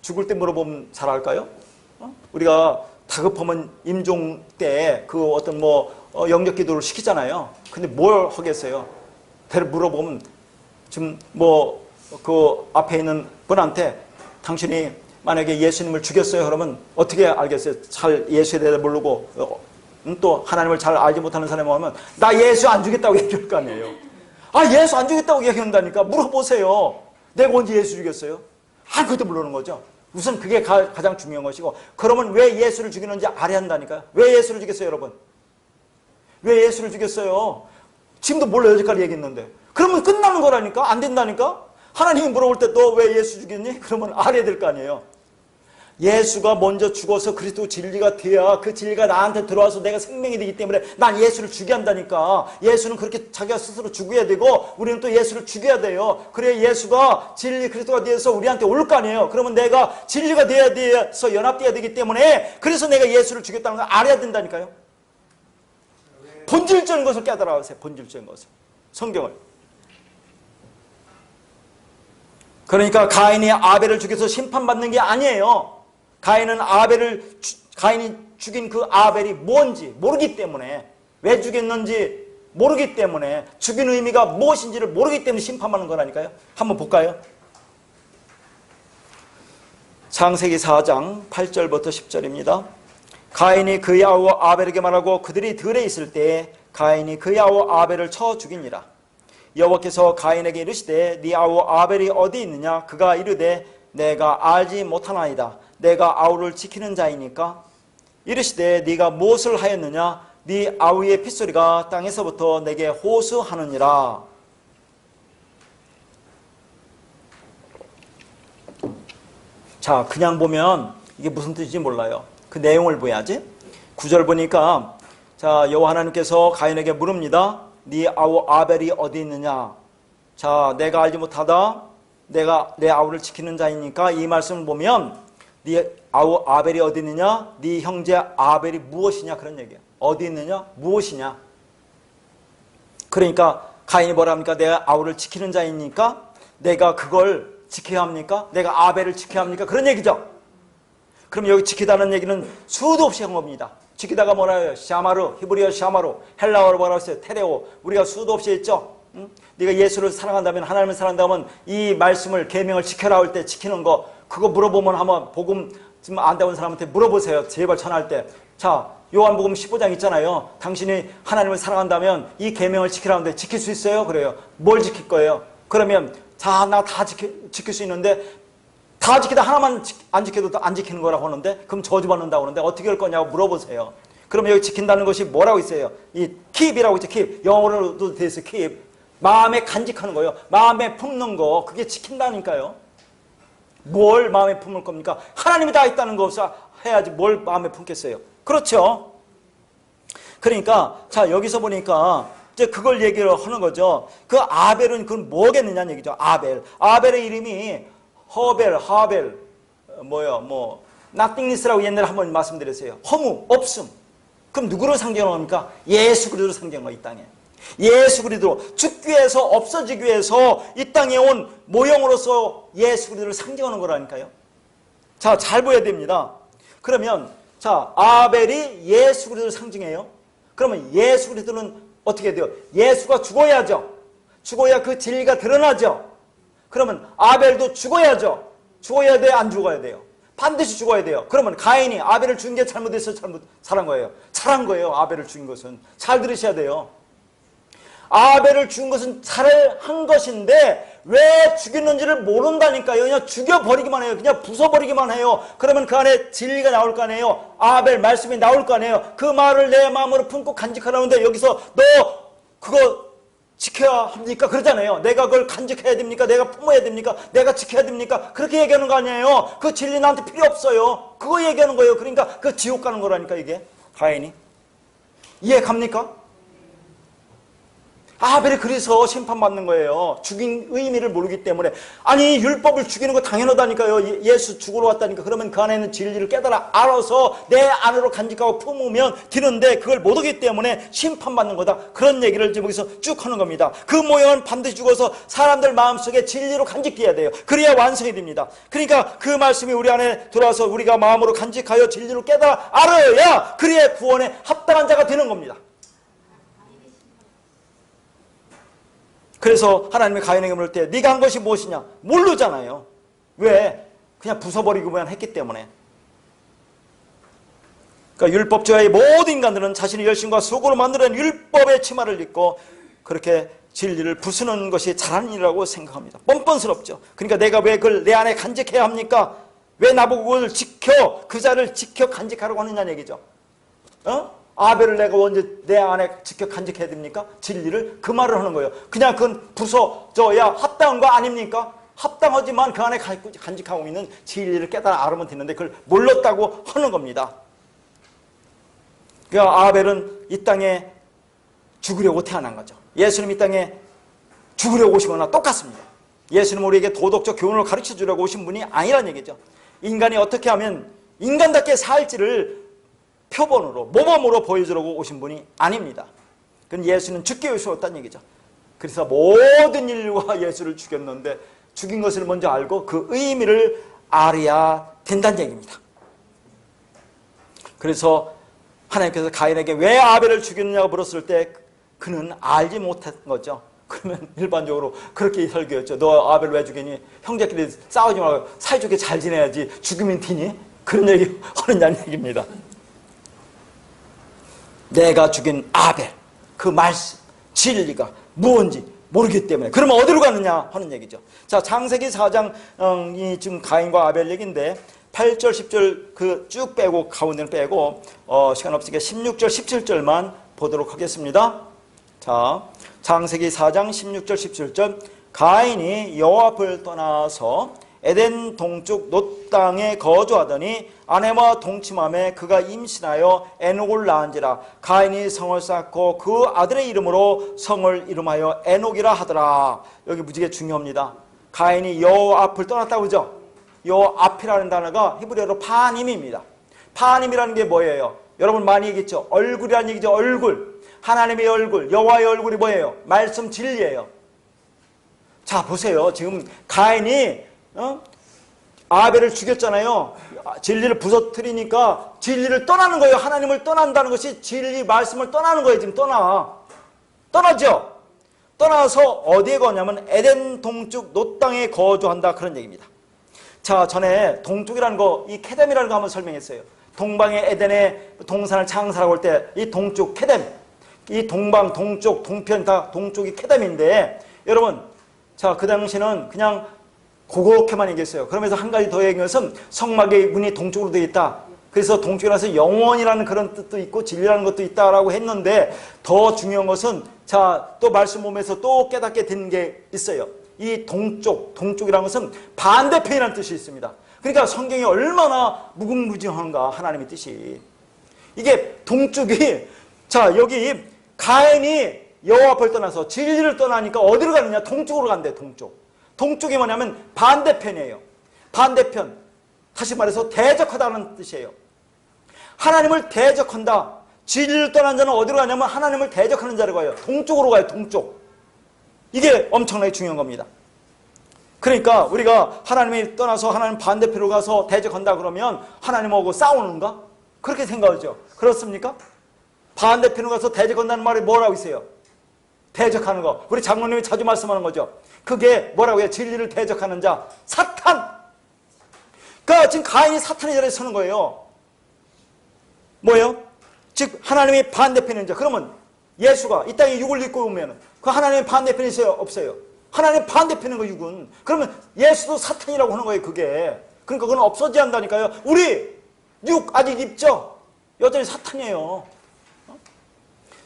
S1: 죽을 때 물어보면 잘 알까요? 우리가 다급하면 임종 때 그 어떤 영접 기도를 시키잖아요. 근데 뭘 하겠어요? 대를 물어보면 지금 그 앞에 있는 분한테 당신이 만약에 예수님을 죽였어요 그러면 어떻게 알겠어요? 잘 예수에 대해 모르고 또 하나님을 잘 알지 못하는 사람이 오면 나 예수 안 죽였다고 얘기할 거 아니에요. 아 예수 안 죽였다고 얘기한다니까 물어보세요. 내가 언제 예수 죽였어요? 그것도 모르는 거죠. 우선 그게 가장 중요한 것이고 그러면 왜 예수를 죽이는지 알아야 한다니까요. 왜 예수를 죽였어요 여러분? 왜 예수를 죽였어요? 지금도 몰라요. 여기까지 얘기했는데 그러면 끝나는 거라니까. 안 된다니까. 하나님이 물어볼 때 너 왜 예수 죽였니? 그러면 알아야 될 거 아니에요. 예수가 먼저 죽어서 그리스도 진리가 되어야 그 진리가 나한테 들어와서 내가 생명이 되기 때문에 난 예수를 죽여야 한다니까. 예수는 그렇게 자기가 스스로 죽어야 되고 우리는 또 예수를 죽여야 돼요. 그래야 예수가 진리 그리스도가 되어서 우리한테 올 거 아니에요. 그러면 내가 진리가 되어야 돼서 연합되어야 되기 때문에 그래서 내가 예수를 죽였다는 걸 알아야 된다니까요. 본질적인 것을 깨달아보세요. 본질적인 것을. 성경을. 그러니까 가인이 아벨을 죽여서 심판받는 게 아니에요. 가인이 죽인 그 아벨이 뭔지 모르기 때문에, 왜 죽였는지 모르기 때문에, 죽인 의미가 무엇인지를 모르기 때문에 심판하는 거라니까요. 한번 볼까요? 창세기 4장 8절부터 10절입니다. 가인이 그의 아우 아벨에게 말하고 그들이 들에 있을 때에 가인이 그의 아우 아벨을 쳐 죽이니라. 여호와께서 가인에게 이르시되 네 아우 아벨이 어디 있느냐? 그가 이르되 내가 알지 못하나이다. 내가 아우를 지키는 자이니까. 이르시되 네가 무엇을 하였느냐? 네 아우의 핏소리가 땅에서부터 내게 호소하느니라. 자, 그냥 보면 이게 무슨 뜻인지 몰라요. 그 내용을 봐야지. 9절 보니까 자, 여호와 하나님께서 가인에게 물읍니다. 네 아우 아벨이 어디 있느냐? 자, 내가 알지 못하다. 내가 내 아우를 지키는 자이니까. 이 말씀을 보면 네 아우 아벨이 어디 있느냐? 네 형제 아벨이 무엇이냐? 그런 얘기예요. 어디 있느냐? 무엇이냐? 그러니까 가인이 뭐라 합니까? 내가 아우를 지키는 자이니까 내가 그걸 지켜야 합니까? 내가 아벨을 지켜야 합니까? 그런 얘기죠. 그럼 여기 지키다는 얘기는 수도 없이 한 겁니다. 지키다가 뭐라 해요? 샤마루, 히브리어 샤마루, 헬라어로 뭐라고 했어요? 테레오. 우리가 수도 없이 했죠. 응? 네가 예수를 사랑한다면, 하나님을 사랑한다면 이 말씀을, 계명을 지켜라 할 때 지키는 거, 그거 물어보면 한번 복음 지금 안 배운 사람한테 물어보세요. 제발 전할 때. 자, 요한복음 15장 있잖아요. 당신이 하나님을 사랑한다면 이 계명을 지키라는데 지킬 수 있어요? 그래요. 뭘 지킬 거예요? 그러면 자, 나 다 지킬 수 있는데 다 지키다 하나만 안 지켜도 안 지키는 거라고 하는데, 그럼 저주받는다고 하는데 어떻게 할 거냐고 물어보세요. 그럼 여기 지킨다는 것이 뭐라고 있어요? 이 keep이라고 있죠. keep. 영어로도 돼 있어요. keep. 마음에 간직하는 거예요. 마음에 품는 거. 그게 지킨다니까요. 뭘 마음에 품을 겁니까? 하나님이 다 있다는 것을 해야지 뭘 마음에 품겠어요. 그렇죠. 그러니까 자, 여기서 보니까 이제 그걸 얘기를 하는 거죠. 그 아벨은 그건 뭐겠느냐는 얘기죠. 아벨의 이름이 하벨, nothingness라고 옛날에 한번 말씀드렸어요. 허무, 없음. 그럼 누구를 상징합니까? 예수 그리스도를 상징한 이 땅에. 예수 그리스도, 죽기 위해서, 없어지기 위해서 이 땅에 온 모형으로서 예수 그리스도를 상징하는 거라니까요. 자, 잘 보여야 됩니다. 그러면 자, 아벨이 예수 그리스도를 상징해요. 그러면 예수 그리스도는 어떻게 돼요? 예수가 죽어야죠. 죽어야 그 진리가 드러나죠. 그러면 아벨도 죽어야죠. 죽어야 돼요? 안 죽어야 돼요? 반드시 죽어야 돼요. 그러면 가인이 아벨을 죽인 게 잘못해서 잘한 거예요. 잘한 거예요. 아벨을 죽인 것은. 잘 들으셔야 돼요. 아벨을 죽인 것은 잘한 것인데 왜 죽였는지를 모른다니까요. 그냥 죽여버리기만 해요. 그냥 부숴버리기만 해요. 그러면 그 안에 진리가 나올 거 아니에요. 아벨 말씀이 나올 거 아니에요. 그 말을 내 마음으로 품고 간직하라는데 여기서 너 그거 지켜야 합니까? 그러잖아요. 내가 그걸 간직해야 됩니까? 내가 품어야 됩니까? 내가 지켜야 됩니까? 그렇게 얘기하는 거 아니에요. 그 진리 나한테 필요 없어요. 그거 얘기하는 거예요. 그러니까 그 지옥 가는 거라니까 이게. 가인이. 이해 갑니까? 아벨이 그래서 심판받는 거예요. 죽인 의미를 모르기 때문에. 아니, 율법을 죽이는 거 당연하다니까요. 예수 죽으러 왔다니까. 그러면 그 안에 있는 진리를 깨달아 알아서 내 안으로 간직하고 품으면 되는데 그걸 못 하기 때문에 심판받는 거다. 그런 얘기를 지금 여기서 쭉 하는 겁니다. 그 모형은 반드시 죽어서 사람들 마음속에 진리로 간직해야 돼요. 그래야 완성이 됩니다. 그러니까 그 말씀이 우리 안에 들어와서 우리가 마음으로 간직하여 진리로 깨달아 알아야 그래야 구원에 합당한 자가 되는 겁니다. 그래서 하나님이 가인에게 물을 때 네가 한 것이 무엇이냐? 모르잖아요. 왜? 그냥 부숴버리고만 했기 때문에. 그러니까 율법주의의 모든 인간들은 자신의 열심과 수고로 만들어낸 율법의 치마를 입고 그렇게 진리를 부수는 것이 잘하는 일이라고 생각합니다. 뻔뻔스럽죠. 그러니까 내가 왜 그걸 내 안에 간직해야 합니까? 왜 나보고 그걸 지켜, 그 자를 지켜 간직하라고 하느냐는 얘기죠. 아벨을 내가 언제 내 안에 지켜 간직해야 됩니까? 진리를. 그 말을 하는 거예요. 그냥 그건 부서져야 합당한 거 아닙니까? 합당하지만 그 안에 간직하고 있는 진리를 깨달아 알으면 되는데 그걸 몰랐다고 하는 겁니다. 그러니까 아벨은 이 땅에 죽으려고 태어난 거죠. 예수님 이 땅에 죽으려고 오시거나 똑같습니다. 예수님 우리에게 도덕적 교훈을 가르쳐 주려고 오신 분이 아니란 얘기죠. 인간이 어떻게 하면 인간답게 살지를 표본으로 모범으로 보여주려고 오신 분이 아닙니다. 그건 예수는 죽게 오셨다는 얘기죠. 그래서 모든 인류가 예수를 죽였는데 죽인 것을 먼저 알고 그 의미를 알아야 된다는 얘기입니다. 그래서 하나님께서 가인에게 왜 아벨을 죽였느냐고 물었을 때 그는 알지 못한 거죠. 그러면 일반적으로 그렇게 설교했죠. 너 아벨 왜 죽이니? 형제끼리 싸우지 말고 사이좋게 잘 지내야지 죽으면 티니? 그런 얘기 하느냐는 얘기입니다. 내가 죽인 아벨, 그 말씀, 진리가 무엇인지 모르기 때문에. 그러면 어디로 가느냐 하는 얘기죠. 자, 창세기 4장이 지금 가인과 아벨 얘기인데 8절, 10절 그 쭉 빼고 가운데는 빼고 시간 없으니까 16절, 17절만 보도록 하겠습니다. 자, 창세기 4장 16절, 17절 가인이 여호와 앞을 떠나서 에덴 동쪽 놋 땅에 거주하더니 아내와 동침함에 그가 임신하여 에녹을 낳은지라. 가인이 성을 쌓고 그 아들의 이름으로 성을 이름하여 에녹이라 하더라. 여기 무지개 중요합니다. 가인이 여호와 앞을 떠났다고 그러죠. 여호와 앞이라는 단어가 히브리어로 파님입니다. 파님이라는 게 뭐예요? 여러분 많이 얘기했죠. 얼굴이라는 얘기죠. 얼굴. 하나님의 얼굴, 여호와의 얼굴이 뭐예요? 말씀, 진리예요. 자, 보세요. 지금 가인이 아벨을 죽였잖아요. 진리를 부서뜨리니까 진리를 떠나는 거예요. 하나님을 떠난다는 것이 진리 말씀을 떠나는 거예요. 지금 떠나죠. 떠나서 어디에 거냐면 에덴 동쪽 놋 땅에 거주한다 그런 얘기입니다. 자, 전에 동쪽이라는 거, 이 케뎀이라는 거 한번 설명했어요. 동방의 에덴의 동산을 창설하고 올 때 이 동쪽 케뎀, 이 동방, 동쪽, 동편 다 동쪽이 케뎀인데 여러분, 자, 그 당시는 그냥 그렇게만 얘기했어요. 그러면서 한 가지 더 얘기한 것은 성막의 문이 동쪽으로 되어 있다. 그래서 동쪽이라서 영원이라는 그런 뜻도 있고 진리라는 것도 있다라고 했는데 더 중요한 것은 자, 또 말씀 보면서 또 깨닫게 된 게 있어요. 이 동쪽이라는 것은 반대편이라는 뜻이 있습니다. 그러니까 성경이 얼마나 무궁무진한가 하나님의 뜻이. 이게 동쪽이 자, 여기 가인이 여호와 앞을 떠나서 진리를 떠나니까 어디로 가느냐? 동쪽으로 간대. 동쪽이 뭐냐면 반대편이에요. 반대편. 다시 말해서 대적하다는 뜻이에요. 하나님을 대적한다. 진리를 떠난 자는 어디로 가냐면 하나님을 대적하는 자로 가요. 동쪽으로 가요. 동쪽. 이게 엄청나게 중요한 겁니다. 그러니까 우리가 하나님이 떠나서 하나님 반대편으로 가서 대적한다 그러면 하나님하고 싸우는가? 그렇게 생각하죠. 그렇습니까? 반대편으로 가서 대적한다는 말이 뭐라고 있어요? 대적하는 거. 우리 장로님이 자주 말씀하는 거죠. 그게 뭐라고 해요? 진리를 대적하는 자. 사탄! 그러니까 지금 가인이 사탄의 자리에 서는 거예요. 뭐예요? 즉 하나님이 반대편인 자. 그러면 예수가 이 땅에 육을 입고 오면 그 하나님의 반대편이 있어요? 없어요? 하나님 반대편인 거 육은. 그러면 예수도 사탄이라고 하는 거예요. 그게. 그러니까 그건 없어져야 한다니까요. 우리 육 아직 입죠? 여전히 사탄이에요.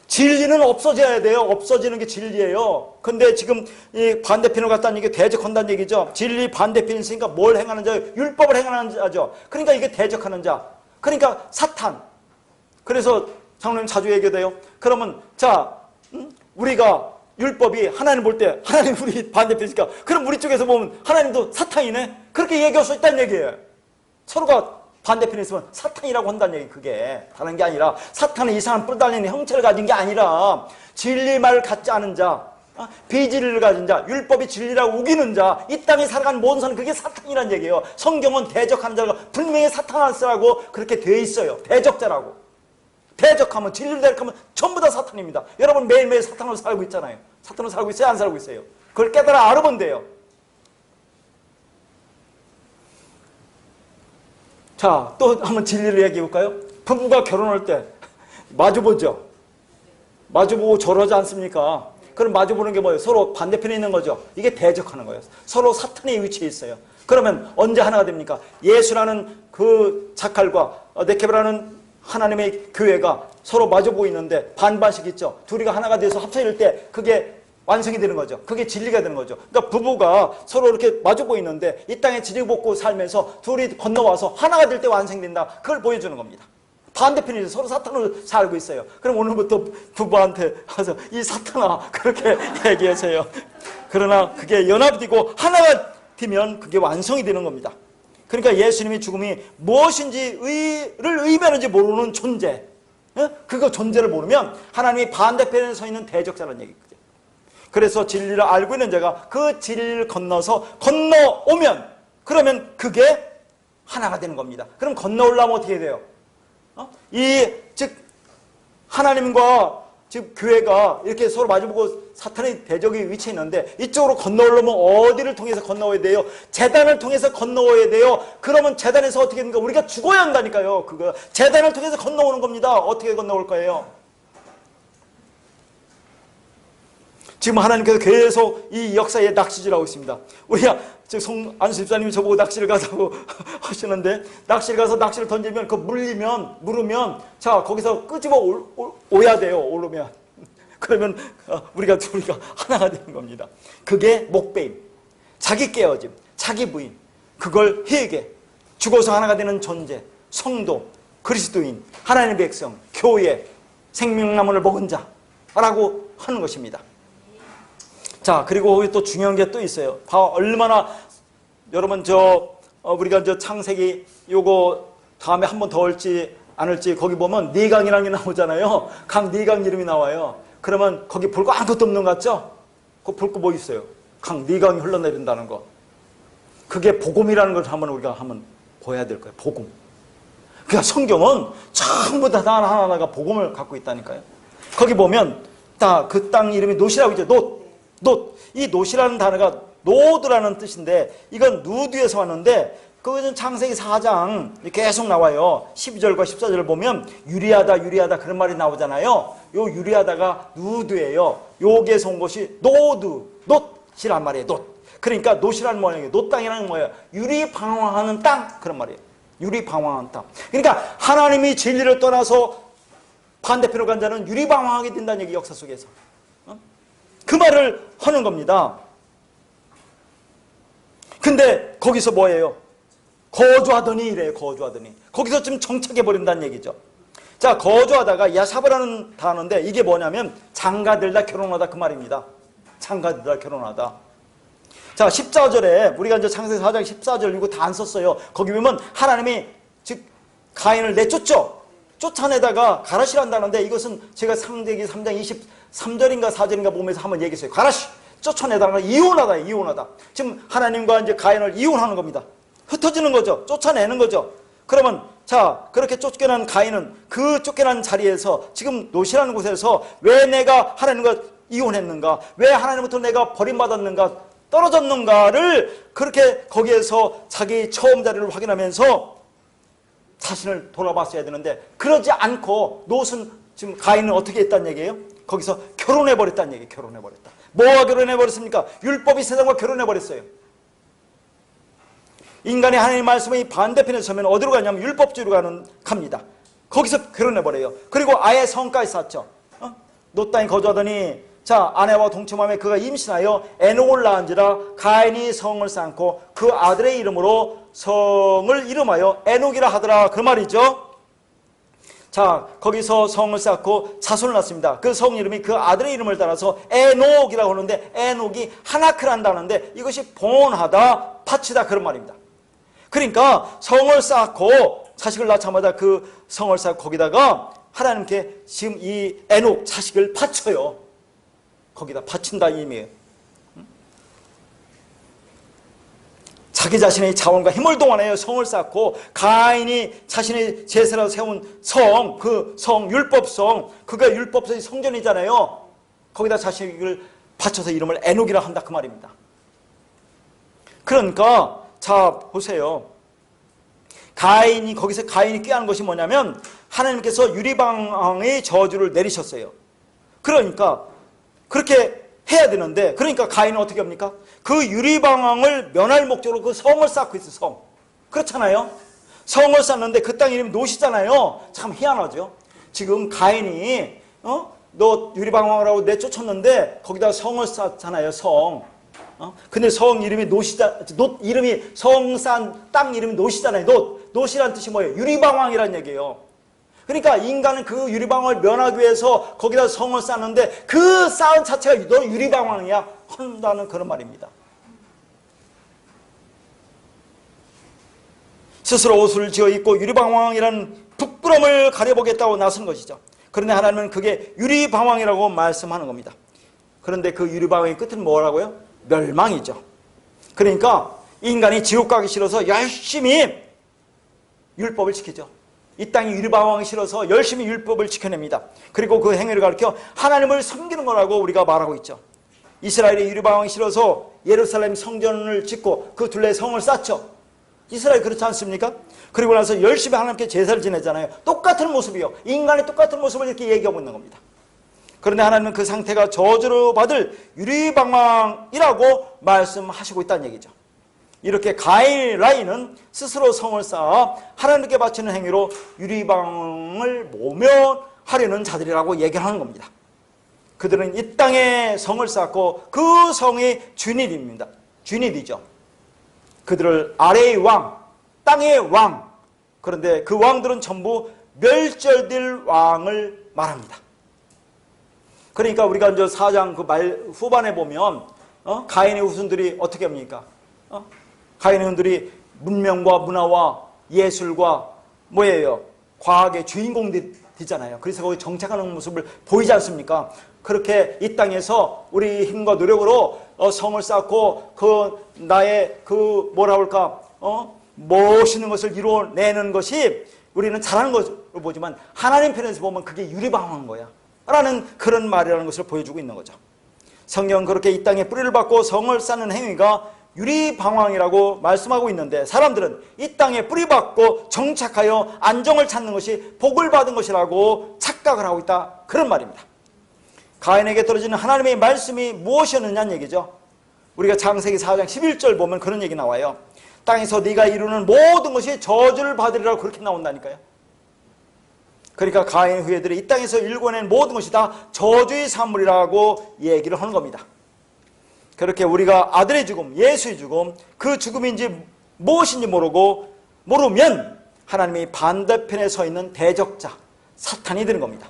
S1: 진리는 없어져야 돼요. 없어지는 게 진리예요. 근데 지금 이 반대편을 갖다는 이게 대적한다는 얘기죠. 진리 반대편이 있으니까 뭘 행하는 자? 율법을 행하는 자죠. 그러니까 이게 대적하는 자. 그러니까 사탄. 그래서 장로님 자주 얘기해요. 그러면 자, 우리가 율법이 하나님 볼 때 하나님 우리 반대편이니까 그럼 우리 쪽에서 보면 하나님도 사탄이네? 그렇게 얘기할 수 있다는 얘기예요. 서로가 반대편에 있으면 사탄이라고 한다는 얘기. 그게 다른 게 아니라 사탄은 이상한 뿔 달린 형체를 가진 게 아니라 진리말 갖지 않은 자, 비진리를 가진 자, 율법이 진리라고 우기는 자, 이 땅에 살아가는 모든 사람은 그게 사탄이라는 얘기예요. 성경은 대적하는 자가 분명히 사탄하라고 그렇게 되어 있어요. 대적자라고. 대적하면 진리를 대적하면 전부 다 사탄입니다. 여러분 매일매일 사탄으로 살고 있잖아요. 사탄으로 살고 있어요? 안 살고 있어요? 그걸 깨달아 알아보면 돼요. 자, 또 한번 진리를 얘기해 볼까요? 부부가 결혼할 때 마주보죠. 마주보고 절하지 않습니까? 그럼 마주보는 게 뭐예요? 서로 반대편에 있는 거죠. 이게 대적하는 거예요. 서로 사탄의 위치에 있어요. 그러면 언제 하나가 됩니까? 예수라는 그 자칼과 네케베라는 하나님의 교회가 서로 마주보고 있는데 반반씩 있죠. 둘이가 하나가 돼서 합쳐질 때 그게 완성이 되는 거죠. 그게 진리가 되는 거죠. 그러니까 부부가 서로 이렇게 마주 보이는데 이 땅에 지지볶고 살면서 둘이 건너와서 하나가 될 때 완성된다. 그걸 보여주는 겁니다. 반대편이 서로 사탄으로 살고 있어요. 그럼 오늘부터 부부한테 와서 이 사탄아 그렇게 얘기하세요. 그러나 그게 연합되고 하나가 되면 그게 완성이 되는 겁니다. 그러니까 예수님의 죽음이 무엇인지를 의미하는지 모르는 존재, 그거 존재를 모르면 하나님이 반대편에 서 있는 대적자라는 얘기거든요. 그래서 진리를 알고 있는 자가 그 진리를 건너오면 그러면 그게 하나가 되는 겁니다. 그럼 건너오려면 어떻게 돼요? 즉 하나님과 즉 교회가 이렇게 서로 마주보고 사탄의 대적이 위치해 있는데 이쪽으로 건너오려면 어디를 통해서 건너와야 돼요? 제단을 통해서 건너와야 돼요. 그러면 제단에서 어떻게 됩니까? 우리가 죽어야 한다니까요. 그거 제단을 통해서 건너오는 겁니다. 어떻게 건너올 거예요? 지금 하나님께서 계속 이 역사에 낚시질하고 있습니다. 우리가 안수 집사님이 저보고 낚시를 가자고 하시는데 나낚시를 가서 낚시를 던지면 그 물으면 자 거기서 끄집어 오야 돼요. 오르면 그러면 우리가 하나가 되는 겁니다. 그게 목배임, 자기 깨어짐, 자기 부인, 그걸 회개, 죽어서 하나가 되는 존재, 성도, 그리스도인, 하나님의 백성, 교회, 생명나무를 먹은 자라고 하는 것입니다. 자, 그리고 거기 또 중요한 게 또 있어요. 얼마나 여러분 우리가 창세기 요거 다음에 한 번 더 올지 안 올지 거기 보면 네강이라는 게 나오잖아요. 강 네강 이름이 나와요. 그러면 거기 볼 거 아무것도 없는 것 같죠? 그 볼 거 뭐 있어요? 강 네강이 흘러내린다는 거. 그게 복음이라는 걸 우리가 한번 보여야 될 거예요. 복음. 그러니까 성경은 전부 다 하나하나가 복음을 갖고 있다니까요. 거기 보면 그 땅 이름이 놋이라고 있죠. 놋. 이 놋이라는 단어가 노드라는 뜻인데 이건 누드에서 왔는데 그것은 창세기 4장 계속 나와요. 12절과 14절을 보면 유리하다 그런 말이 나오잖아요. 요 유리하다가 누드예요. 여기에서 온 것이 놋이란 말이에요. 놋. 그러니까 놋이라는 모양이에요. 놋 땅이라는 뭐예요? 유리방황하는 땅 그런 말이에요. 유리방황하는 땅. 그러니까 하나님이 진리를 떠나서 반대편으로 간 자는 유리방황하게 된다는 얘기 역사 속에서. 그 말을 하는 겁니다. 근데 거기서 뭐예요? 거주하더니 이래요. 거주하더니. 거기서 좀 정착해버린다는 얘기죠. 자, 거주하다가 야사브라는 단어인데 이게 뭐냐면 장가들다 결혼하다 그 말입니다. 장가들다 결혼하다. 자, 14절에 우리가 이제 창세기 4장 14절 이거 다 안 썼어요. 거기 보면 하나님이 즉 가인을 내쫓죠. 쫓아내다가 가라시란다는데 이것은 제가 창세기 3장 23절인가 4절인가 보면서 한번 얘기했어요. 가라시 쫓아내다가 이혼하다. 지금 하나님과 이제 가인을 이혼하는 겁니다. 흩어지는 거죠. 쫓아내는 거죠. 그러면 자 그렇게 쫓겨난 가인은 그 쫓겨난 자리에서 지금 놋이라는 곳에서 왜 내가 하나님과 이혼했는가? 왜 하나님부터 내가 버림받았는가? 떨어졌는가를 그렇게 거기에서 자기 처음 자리를 확인하면서 자신을 돌아봤어야 되는데 그러지 않고 놋은 지금 가인은 어떻게 했다는 얘기예요? 거기서 결혼해버렸다는 얘기예요. 결혼해버렸다. 뭐와 결혼해버렸습니까? 율법이 세상과 결혼해버렸어요. 인간이 하나님 말씀의 반대편에 서면 어디로 가냐면 율법주의로 갑니다. 거기서 결혼해버려요. 그리고 아예 성까지 쌓죠. 놋 땅에 거주하더니 자 아내와 동침함에 그가 임신하여 에녹을 낳은지라 가인이 성을 쌓고 그 아들의 이름으로 성을 이름하여 에녹이라 하더라. 그 말이죠. 자 거기서 성을 쌓고 자손을 낳습니다. 그 성 이름이 그 아들의 이름을 따라서 에녹이라고 하는데 에녹이 하나크란다는데 이것이 봉헌하다 바치다 그런 말입니다. 그러니까 성을 쌓고 자식을 낳자마자 그 성을 쌓고 거기다가 하나님께 지금 이 에녹 자식을 바쳐요. 거기다 바친다 이 의미예요. 자기 자신의 자원과 힘을 동원하여 성을 쌓고 가인이 자신의 제사로 세운 성, 그 성, 율법성, 그가 율법성의 성전이잖아요. 거기다 자식을 바쳐서 이름을 에녹이라 한다 그 말입니다. 그러니까 자 보세요. 거기서 가인이 꾀하는 것이 뭐냐면 하나님께서 유리방황의 저주를 내리셨어요. 그러니까 그렇게 해야 되는데 그러니까 가인은 어떻게 합니까? 그 유리방황을 면할 목적으로 그 성을 쌓고 있어요. 성. 그렇잖아요. 성을 쌓는데 그 땅 이름이 놋이잖아요. 참 희한하죠. 지금 가인이 너 유리방황이라고 내쫓았는데 거기다 성을 쌓잖아요. 성. 근데 성 이름이 노 이름이 성산 땅 이름이 노시잖아요. 노시란 뜻이 뭐예요? 유리방황이란 얘기예요. 그러니까 인간은 그 유리방황을 면하기 위해서 거기다 성을 쌓는데 그 쌓은 자체가 너 유리방황이야 한다는 그런 말입니다. 스스로 옷을 지어 입고 유리방황이라는 부끄러움을 가려보겠다고 나선 것이죠. 그런데 하나님은 그게 유리방황이라고 말씀하는 겁니다. 그런데 그 유리방황의 끝은 뭐라고요? 멸망이죠. 그러니까 인간이 지옥 가기 싫어서 열심히 율법을 지키죠. 이 땅이 유리방황이 싫어서 열심히 율법을 지켜냅니다. 그리고 그 행위를 가리켜 하나님을 섬기는 거라고 우리가 말하고 있죠. 이스라엘이 유리방황이 싫어서 예루살렘 성전을 짓고 그 둘레에 성을 쌓죠. 이스라엘 그렇지 않습니까? 그리고 나서 열심히 하나님께 제사를 지내잖아요. 똑같은 모습이요. 인간의 똑같은 모습을 이렇게 얘기하고 있는 겁니다. 그런데 하나님은 그 상태가 저주로 받을 유리방황이라고 말씀하시고 있다는 얘기죠. 이렇게 가인라인은 스스로 성을 쌓아 하나님께 바치는 행위로 유리방황을 모면하려는 자들이라고 얘기하는 겁니다. 그들은 이 땅에 성을 쌓고 그 성이 주닛입니다. 주닛이죠. 그들을 아래의 왕, 땅의 왕, 그런데 그 왕들은 전부 멸절될 왕을 말합니다. 그러니까 우리가 이제 4장 그 말 후반에 보면 가인의 후손들이 어떻게 합니까? 가인의 후손들이 문명과 문화와 예술과 뭐예요? 과학의 주인공들이잖아요. 그래서 거기 정착하는 모습을 보이지 않습니까? 그렇게 이 땅에서 우리 힘과 노력으로 성을 쌓고 그 나의 그 뭐라 할까 멋있는 것을 이루어내는 것이 우리는 잘하는 것으로 보지만 하나님 편에서 보면 그게 유리방황한 거야 라는 그런 말이라는 것을 보여주고 있는 거죠. 성경은 그렇게 이 땅에 뿌리를 받고 성을 쌓는 행위가 유리방황이라고 말씀하고 있는데 사람들은 이 땅에 뿌리 받고 정착하여 안정을 찾는 것이 복을 받은 것이라고 착각을 하고 있다 그런 말입니다. 가인에게 떨어지는 하나님의 말씀이 무엇이었느냐는 얘기죠. 우리가 창세기 4장 11절 보면 그런 얘기 나와요. 땅에서 네가 이루는 모든 것이 저주를 받으리라고 그렇게 나온다니까요. 그러니까 가인의 후예들이 이 땅에서 일궈낸 모든 것이 다 저주의 산물이라고 얘기를 하는 겁니다. 그렇게 우리가 아들의 죽음, 예수의 죽음, 그 죽음인지 무엇인지 모르면 하나님의 반대편에 서 있는 대적자, 사탄이 되는 겁니다.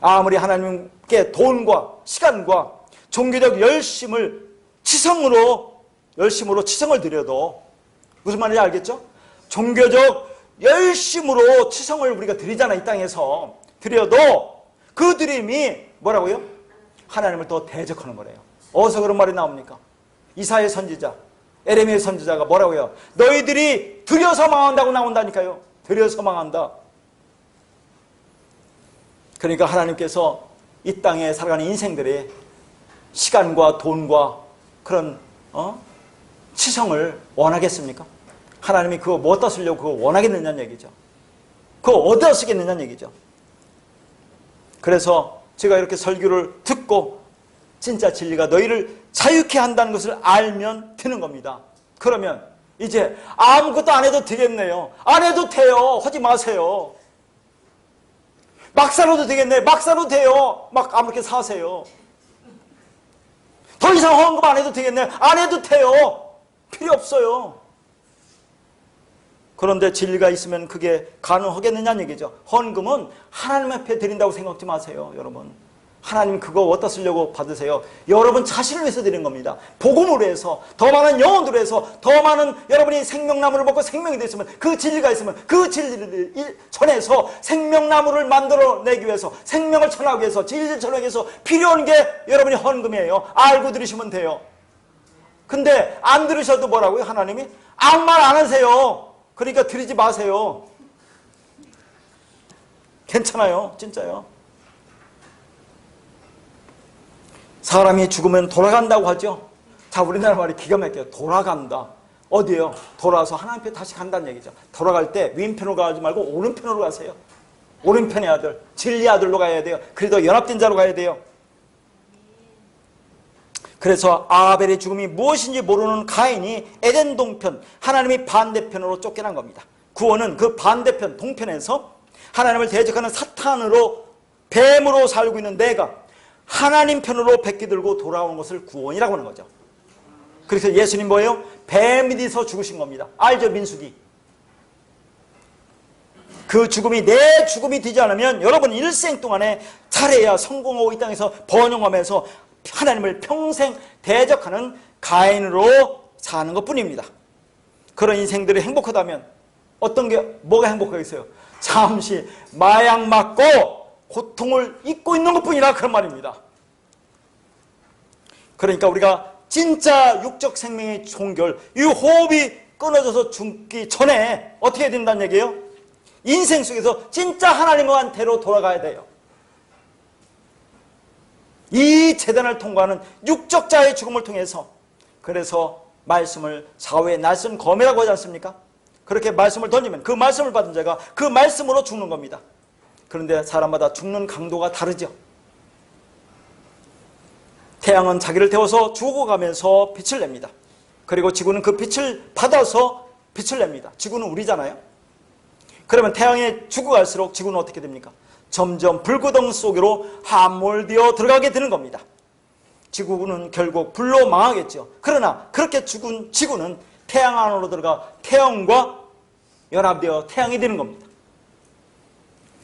S1: 아무리 하나님께 돈과 시간과 종교적 열심으로 치성을 드려도 무슨 말인지 알겠죠? 종교적 열심으로 치성을 우리가 드리잖아요. 이 땅에서 드려도 그 드림이 뭐라고요? 하나님을 더 대적하는 거래요. 어디서 그런 말이 나옵니까? 이사야 선지자, 에레미야 선지자가 뭐라고요? 너희들이 드려서 망한다고 나온다니까요. 드려서 망한다. 그러니까 하나님께서 이 땅에 살아가는 인생들의 시간과 돈과 그런 치성을 원하겠습니까? 하나님이 그거 뭐다 쓰려고 그거 원하겠느냐는 얘기죠. 그거 어디다 쓰겠느냐는 얘기죠. 그래서 제가 이렇게 설교를 듣고 진짜 진리가 너희를 자유케 한다는 것을 알면 되는 겁니다. 그러면 이제 아무것도 안 해도 되겠네요. 안 해도 돼요. 하지 마세요. 막 살아도 되겠네. 막 살아도 돼요. 막 아무렇게 사세요. 더 이상 헌금 안 해도 되겠네. 안 해도 돼요. 필요 없어요. 그런데 진리가 있으면 그게 가능하겠느냐는 얘기죠. 헌금은 하나님 앞에 드린다고 생각하지 마세요. 여러분, 하나님 그거 어디다 쓰려고 받으세요? 여러분 자신을 위해서 드리는 겁니다. 복음으로 해서, 더 많은 영혼으로 해서, 더 많은 여러분이 생명나무를 먹고 생명이 됐으면, 그 진리가 있으면 그 진리를 전해서 생명나무를 만들어내기 위해서, 생명을 전하기 위해서, 진리를 전하기 위해서 필요한 게 여러분이 헌금이에요. 알고 들으시면 돼요. 근데 안 들으셔도 뭐라고요? 하나님이 아무 말 안 하세요. 그러니까 드리지 마세요. 괜찮아요. 진짜요. 사람이 죽으면 돌아간다고 하죠. 자, 우리나라 말이 기가 막혀요. 돌아간다. 어디에요? 돌아와서 하나님 앞에 다시 간다는 얘기죠. 돌아갈 때 왼편으로 가지 말고 오른편으로 가세요. 오른편의 아들, 진리의 아들로 가야 돼요. 그래도 연합된 자로 가야 돼요. 그래서 아벨의 죽음이 무엇인지 모르는 가인이 에덴 동편, 하나님의 반대편으로 쫓겨난 겁니다. 구원은 그 반대편, 동편에서 하나님을 대적하는 사탄으로 뱀으로 살고 있는 내가 하나님 편으로 백기 들고 돌아오는 것을 구원이라고 하는 거죠. 그래서 예수님 뭐예요? 뱀이 돼서 죽으신 겁니다. 알죠? 민수기. 그 죽음이 내 죽음이 되지 않으면 여러분 일생 동안에 잘해야 성공하고 이 땅에서 번영하면서 하나님을 평생 대적하는 가인으로 사는 것뿐입니다. 그런 인생들이 행복하다면 어떤 게 뭐가 행복하겠어요? 잠시 마약 맞고 고통을 잊고 있는 것뿐이라 그런 말입니다. 그러니까 우리가 진짜 육적 생명의 종결, 이 호흡이 끊어져서 죽기 전에 어떻게 해야 된다는 얘기예요? 인생 속에서 진짜 하나님한테로 돌아가야 돼요. 이 재단을 통과하는 육적자의 죽음을 통해서, 그래서 말씀을 사후의 날선 검이라고 하지 않습니까? 그렇게 말씀을 던지면 그 말씀을 받은 자가 그 말씀으로 죽는 겁니다. 그런데 사람마다 죽는 강도가 다르죠. 태양은 자기를 태워서 죽어가면서 빛을 냅니다. 그리고 지구는 그 빛을 받아서 빛을 냅니다. 지구는 우리잖아요. 그러면 태양이 죽어갈수록 지구는 어떻게 됩니까? 점점 불구덩 속으로 함몰되어 들어가게 되는 겁니다. 지구는 결국 불로 망하겠죠. 그러나 그렇게 죽은 지구는 태양 안으로 들어가 태양과 연합되어 태양이 되는 겁니다.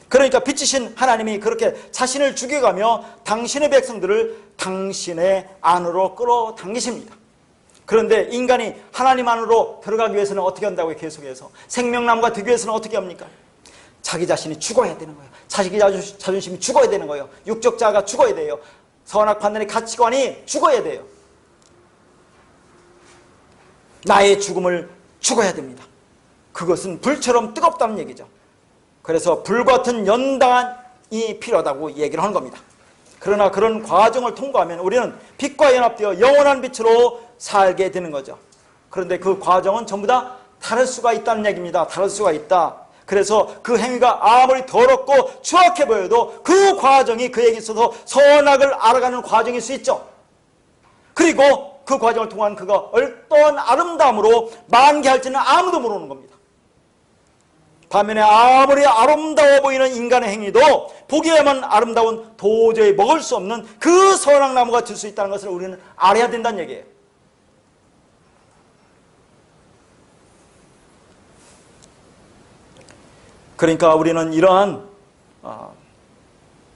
S1: 그러니까 빛이신 하나님이 그렇게 자신을 죽여가며 당신의 백성들을 당신의 안으로 끌어당기십니다. 그런데 인간이 하나님 안으로 들어가기 위해서는 어떻게 한다고요? 계속해서 생명나무가 되기 위해서는 어떻게 합니까? 자기 자신이 죽어야 되는 거예요. 자기 자존심이 죽어야 되는 거예요. 육적자가 죽어야 돼요. 선악 판단의 가치관이 죽어야 돼요. 나의 죽음을 죽어야 됩니다. 그것은 불처럼 뜨겁다는 얘기죠. 그래서 불같은 연단이 필요하다고 얘기를 하는 겁니다. 그러나 그런 과정을 통과하면 우리는 빛과 연합되어 영원한 빛으로 살게 되는 거죠. 그런데 그 과정은 전부 다 다를 수가 있다는 얘기입니다. 다를 수가 있다. 그래서 그 행위가 아무리 더럽고 추악해 보여도 그 과정이 그에게 있어서 선악을 알아가는 과정일 수 있죠. 그리고 그 과정을 통한 그가 어떤 아름다움으로 만개할지는 아무도 모르는 겁니다. 반면에 아무리 아름다워 보이는 인간의 행위도 보기에만 아름다운 도저히 먹을 수 없는 그 선악나무가 될 수 있다는 것을 우리는 알아야 된다는 얘기예요. 그러니까 우리는 이러한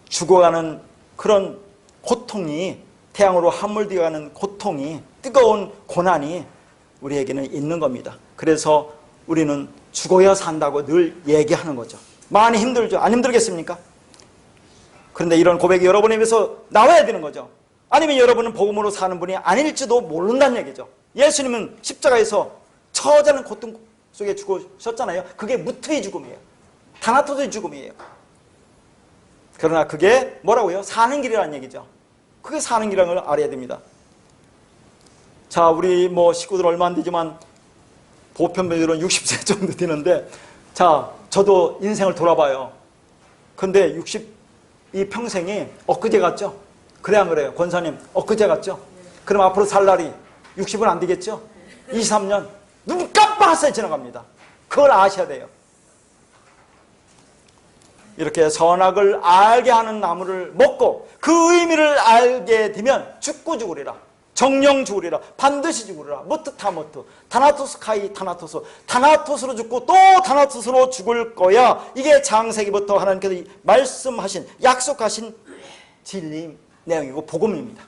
S1: 죽어가는 그런 고통이, 태양으로 함몰되어가는 고통이, 뜨거운 고난이 우리에게는 있는 겁니다. 그래서 우리는 죽어야 산다고 늘 얘기하는 거죠. 많이 힘들죠. 안 힘들겠습니까? 그런데 이런 고백이 여러분의 입에서 나와야 되는 거죠. 아니면 여러분은 복음으로 사는 분이 아닐지도 모른다는 얘기죠. 예수님은 십자가에서 처자는 고통 속에 죽으셨잖아요. 그게 무트의 죽음이에요. 다나토스의 죽음이에요. 그러나 그게 뭐라고요? 사는 길이라는 얘기죠. 그게 사는 길이라는 걸 알아야 됩니다. 자, 우리 식구들 얼마 안 되지만 보편적으로는 60세 정도 되는데, 자, 저도 인생을 돌아봐요. 근데 60이 평생이 엊그제 같죠? 그래 안 그래요? 권사님, 엊그제 같죠? 그럼 앞으로 살 날이 60은 안 되겠죠? 23년 눈 깜빡하게 지나갑니다. 그걸 아셔야 돼요. 이렇게 선악을 알게 하는 나무를 먹고 그 의미를 알게 되면 죽고 죽으리라. 정령 죽으리라. 반드시 죽으리라. 무트타무트. 다나토스 카이 다나토스. 다나토스로 죽고 또 다나토스로 죽을 거야. 이게 창세기부터 하나님께서 말씀하신, 약속하신 진리 내용이고 복음입니다.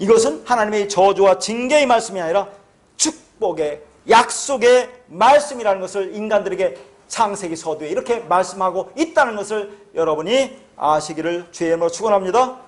S1: 이것은 하나님의 저주와 징계의 말씀이 아니라 축복의, 약속의 말씀이라는 것을 인간들에게 창세기 서두에 이렇게 말씀하고 있다는 것을 여러분이 아시기를 주의 이름으로 축원합니다.